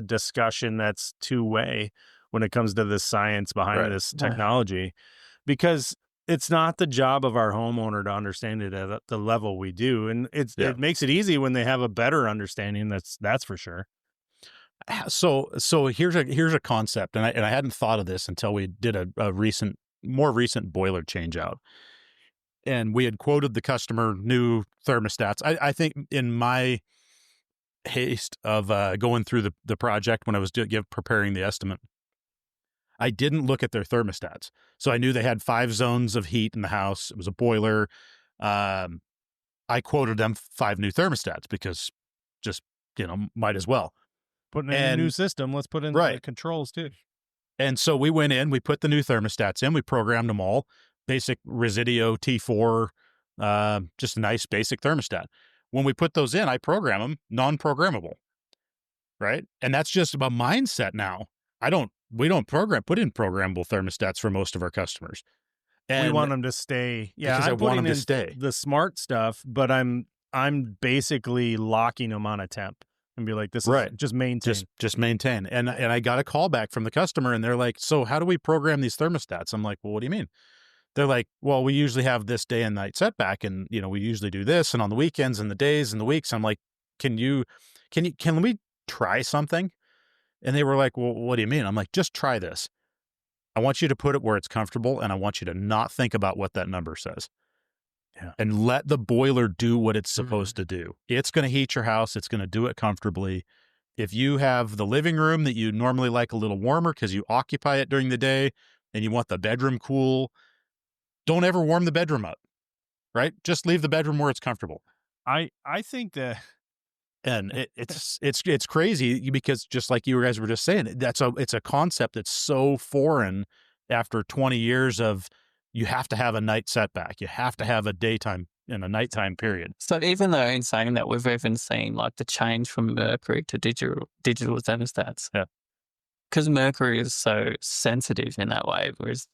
discussion that's two-way when it comes to the science behind this technology, because it's not the job of our homeowner to understand it at the level we do. And it makes it easy when they have a better understanding. That's for sure. So here's a concept. And I hadn't thought of this until we did a more recent boiler change out. And we had quoted the customer new thermostats. I think in my haste of going through the project when I was preparing the estimate, I didn't look at their thermostats. So I knew they had 5 zones of heat in the house. It was a boiler. I quoted them 5 new thermostats because just, might as well. Putting in a new system, let's put in the controls too. And so we went in, we put the new thermostats in, we programmed them all. Basic Residio T4, just a nice basic thermostat. When we put those in, I program them non-programmable, right? And that's just a mindset now. We don't put in programmable thermostats for most of our customers. And we want them to stay. Yeah, because I want them to stay. The smart stuff, but I'm basically locking them on a temp and be like, this is just maintain. Just maintain. And I got a call back from the customer and they're like, so how do we program these thermostats? I'm like, well, what do you mean? They're like, well, we usually have this day and night setback and, we usually do this and on the weekends and the days and the weeks. I'm like, can we try something? And they were like, well, what do you mean? I'm like, just try this. I want you to put it where it's comfortable and I want you to not think about what that number says. Yeah. And let the boiler do what it's supposed to do. It's going to heat your house. It's going to do it comfortably. If you have the living room that you normally like a little warmer because you occupy it during the day and you want the bedroom cool, don't ever warm the bedroom up, right? Just leave the bedroom where it's comfortable. I think that, and it's crazy because just like you guys were just saying, it's a concept that's so foreign after 20 years of you have to have a night setback, you have to have a daytime and a nighttime period. So even though in saying that, we've even seen like the change from mercury to digital thermostats. Yeah, because mercury is so sensitive in that way, whereas.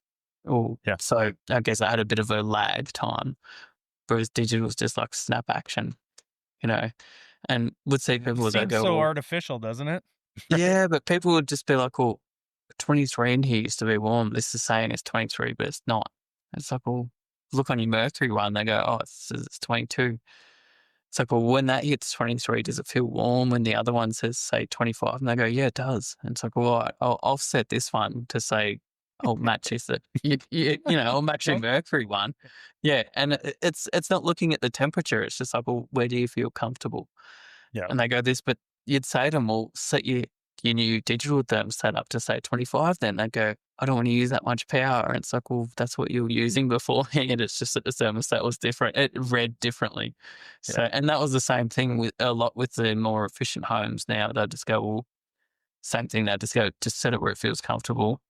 So I guess I had a bit of a lag time, whereas digital is just like snap action, and would see people that go so artificial, doesn't it? Yeah, but people would just be like, 23 in here used to be warm. This is saying it's 23, but it's not. It's like, look on your mercury one. They go, it's 22. It's like, well, when that hits 23, does it feel warm? When the other one says, say, 25, and they go, yeah, it does. And it's like, well, I'll offset this one to say, I'll match this, I'll match your Mercury one. Yeah. And it's not looking at the temperature. It's just like, well, where do you feel comfortable? Yeah. And they go this, but you'd say to them, well, set your new digital thermostat up to say 25. Then they go, I don't want to use that much power. And it's like, well, that's what you were using beforehand. It's just that the thermostat was different. It read differently. So, and that was the same thing with a lot with the more efficient homes now. They just go, well, same thing. They just go, just set it where it feels comfortable.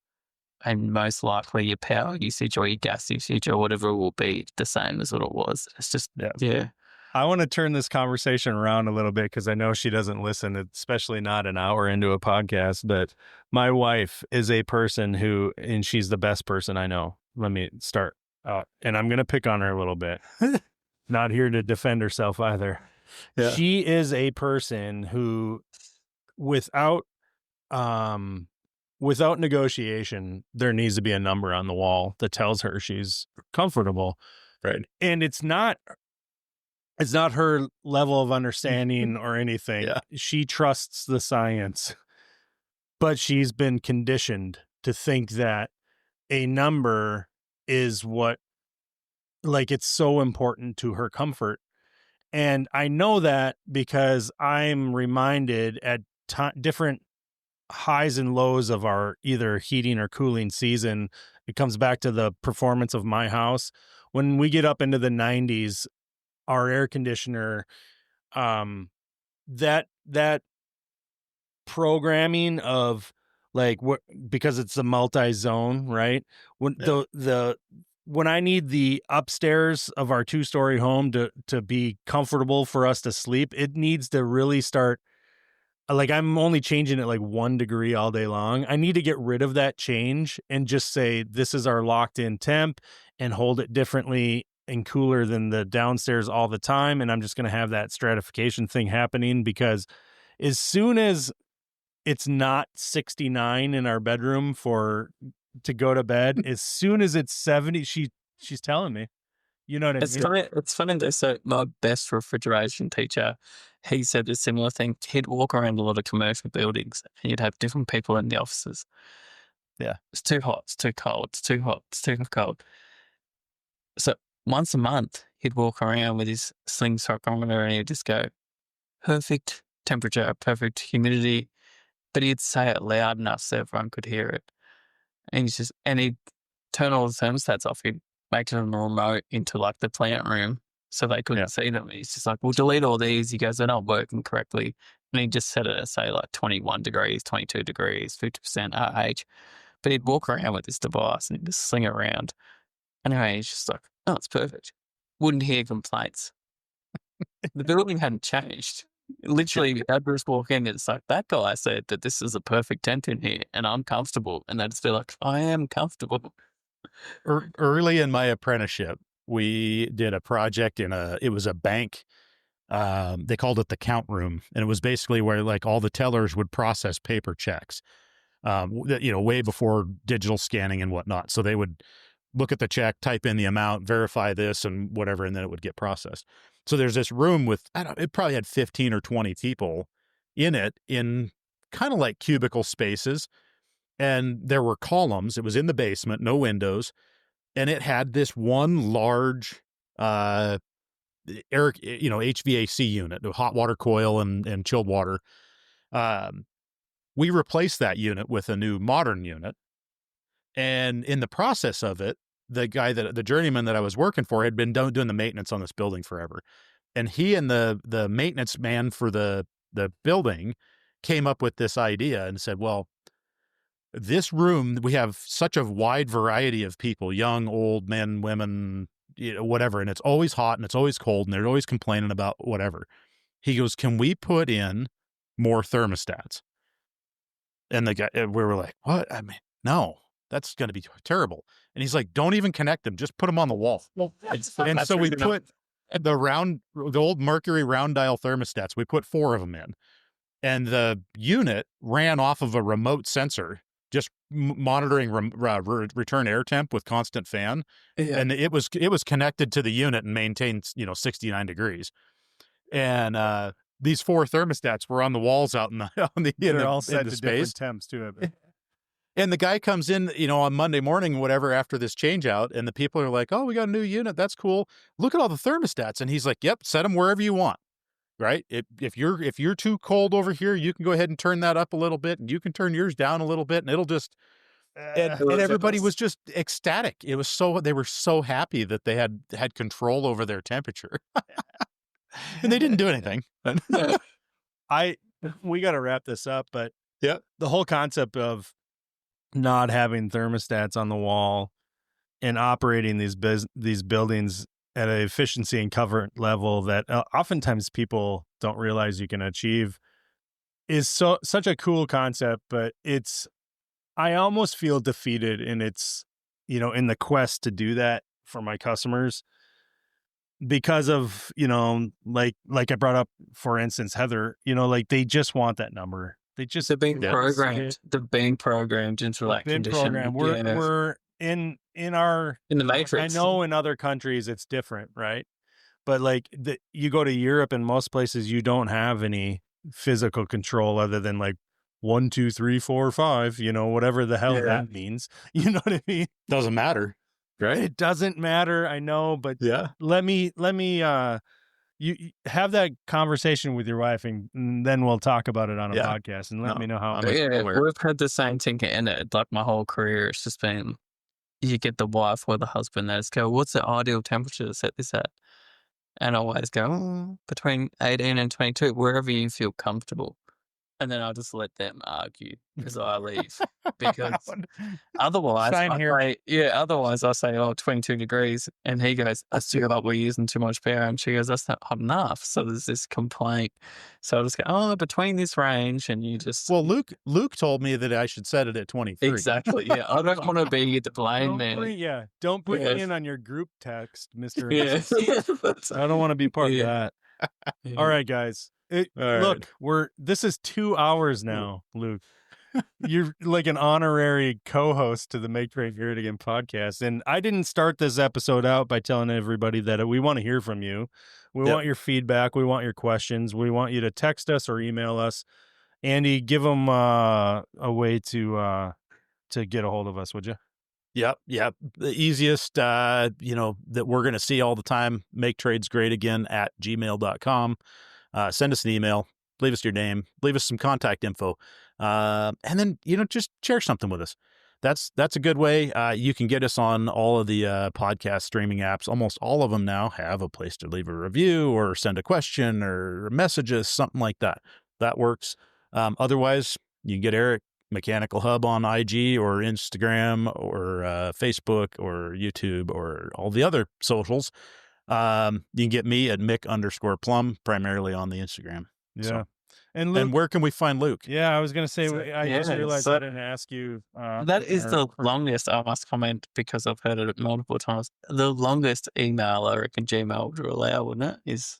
And most likely your power usage or your gas usage or whatever will be the same as what it was. It's just, yeah. I want to turn this conversation around a little bit because I know she doesn't listen, especially not an hour into a podcast. But my wife is a person who, and she's the best person I know. Let me start out, and I'm going to pick on her a little bit. Not here to defend herself either. Yeah. She is a person who, without negotiation, there needs to be a number on the wall that tells her she's comfortable. Right. And it's not her level of understanding or anything. Yeah. She trusts the science, but she's been conditioned to think that a number is what, like, it's so important to her comfort. And I know that because I'm reminded at different highs and lows of our either heating or cooling season. It comes back to the performance of my house. When we get up into the 90s, our air conditioner, that programming of like what, because it's a multi-zone, right? When when I need the upstairs of our 2-story home to be comfortable for us to sleep, it needs to really start. Like, I'm only changing it like 1 degree all day long. I need to get rid of that change and just say, this is our locked in temp, and hold it differently and cooler than the downstairs all the time. And I'm just going to have that stratification thing happening, because as soon as it's not 69 in our bedroom to go to bed, as soon as it's 70, she's telling me, you know what I mean? It's funny though. So my best refrigeration teacher, he said a similar thing. He'd walk around a lot of commercial buildings and you'd have different people in the offices. Yeah. It's too hot, it's too cold, it's too hot, it's too cold. So once a month, he'd walk around with his slingshot thermometer and he'd just go, perfect temperature, perfect humidity. But he'd say it loud enough so everyone could hear it. And he'd turn all the thermostats off. He'd make it on a remote into like the plant room so they couldn't see them. He's just like, we'll delete all these. He goes, they're not working correctly. And he just set it at, say, like 21 degrees, 22 degrees, 50% RH. But he'd walk around with this device and he'd just sling it around. Anyway, he's just like, oh, it's perfect. Wouldn't hear complaints. The building hadn't changed. Literally, I'd just walk in and it's like, that guy said that this is a perfect tent in here and I'm comfortable. And they'd just be like, I am comfortable. Early in my apprenticeship, we did a project it was a bank. They called it the count room. And it was basically where like all the tellers would process paper checks, way before digital scanning and whatnot. So they would look at the check, type in the amount, verify this and whatever, and then it would get processed. So there's this room with, it probably had 15 or 20 people in it, in kind of like cubicle spaces. And there were columns. It was in the basement, no windows. And it had this one large, HVAC unit, the hot water coil and chilled water. We replaced that unit with a new modern unit. And in the process of it, the journeyman that I was working for had been doing the maintenance on this building forever. And he and the maintenance man for the building came up with this idea and said, well, this room, we have such a wide variety of people, young, old, men, women, whatever. And it's always hot and it's always cold and they're always complaining about whatever. He goes, can we put in more thermostats? And the guy, we were like, what? I mean, no, that's going to be terrible. And he's like, don't even connect them. Just put them on the wall. And so we put the old Mercury round dial thermostats. We put 4 of them in. And the unit ran off of a remote sensor, just monitoring return air temp with constant fan. Yeah. And it was connected to the unit and maintained, 69 degrees. And these 4 thermostats were on the walls out in the They're all set in the to space. different temps too. And the guy comes in, on Monday morning, whatever, after this change out, and the people are like, "Oh, we got a new unit. That's cool. Look at all the thermostats." And he's like, "Yep, set them wherever you want." Right? If you're too cold over here, you can go ahead and turn that up a little bit, and you can turn yours down a little bit, and it'll just and everybody was just ecstatic. It was they were so happy that they had control over their temperature. And they didn't do anything. We got to wrap this up, but yeah, the whole concept of not having thermostats on the wall and operating these buildings at an efficiency and comfort level that oftentimes people don't realize you can achieve is such a cool concept, but I almost feel defeated in in the quest to do that for my customers because of, like I brought up, for instance, Heather, like they just want that number. They're being programmed. They're being programmed into that condition. We're in the Matrix. I know in other countries it's different, right? But like you go to Europe and most places you don't have any physical control other than like 1, 2, 3, 4, 5, whatever the hell that means. You know what I mean? Doesn't matter, right? It doesn't matter. I know, but yeah. Let me you have that conversation with your wife, and then we'll talk about it on a podcast, and let me know how. We've had the same thing in it. Like my whole career, it's just been you get the wife or the husband that just go, "What's the ideal temperature to set this at?" And I always go, between 18 and 22, wherever you feel comfortable. And then I'll just let them argue as I leave. Because otherwise, otherwise I say, 22 degrees. And he goes, I feel like we're using too much power. And she goes, that's not hot enough. So there's this complaint. So I'll just go, between this range. And you just. Well, Luke told me that I should set it at 23. Exactly. Yeah. I don't want to be the blame man. Don't put me in on your group text, Mr. Yeah. I don't want to be part of that. Yeah. All right, guys. Look, this is 2 hours now, Luke. You're like an honorary co-host to the Make Trade Great Again podcast. And I didn't start this episode out by telling everybody that we want to hear from you. We want your feedback. We want your questions. We want you to text us or email us. Andy, give them a way to get a hold of us, would you? Yep. The easiest, that we're going to see all the time, maketradesgreatagain at gmail.com. Send us an email, leave us your name, leave us some contact info, and then, just share something with us. That's a good way. You can get us on all of the podcast streaming apps. Almost all of them now have a place to leave a review or send a question or messages, something like that. That works. Otherwise, you can get Eric, Mechanical Hub, on IG or Instagram or Facebook or YouTube or all the other socials. You can get me at Mick_Plum, primarily on the Instagram. Yeah. So, and Luke, where can we find Luke? Yeah, I was going to say, I just realized I didn't ask you. That is the longest, I must comment, because I've heard it multiple times. The longest email I reckon Gmail would allow, wouldn't it? It's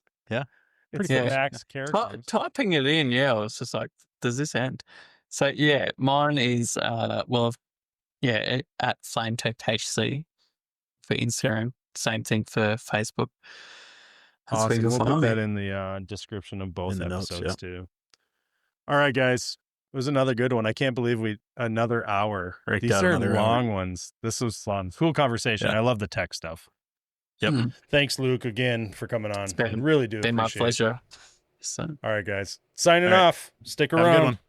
max characters. Typing it in, I was just like, does this end? So, mine is, at FlameTechHC for Instagram. Same thing for Facebook. Awesome. We'll put that in the description of both episodes too. All right, guys. It was another good one. I can't believe another hour. These are long ones. This was fun. Cool conversation. I love the tech stuff. Yep. Mm-hmm. Thanks, Luke, again for coming on. I really do. Been my pleasure. All right, guys. Signing off. Stick around. Have a good one.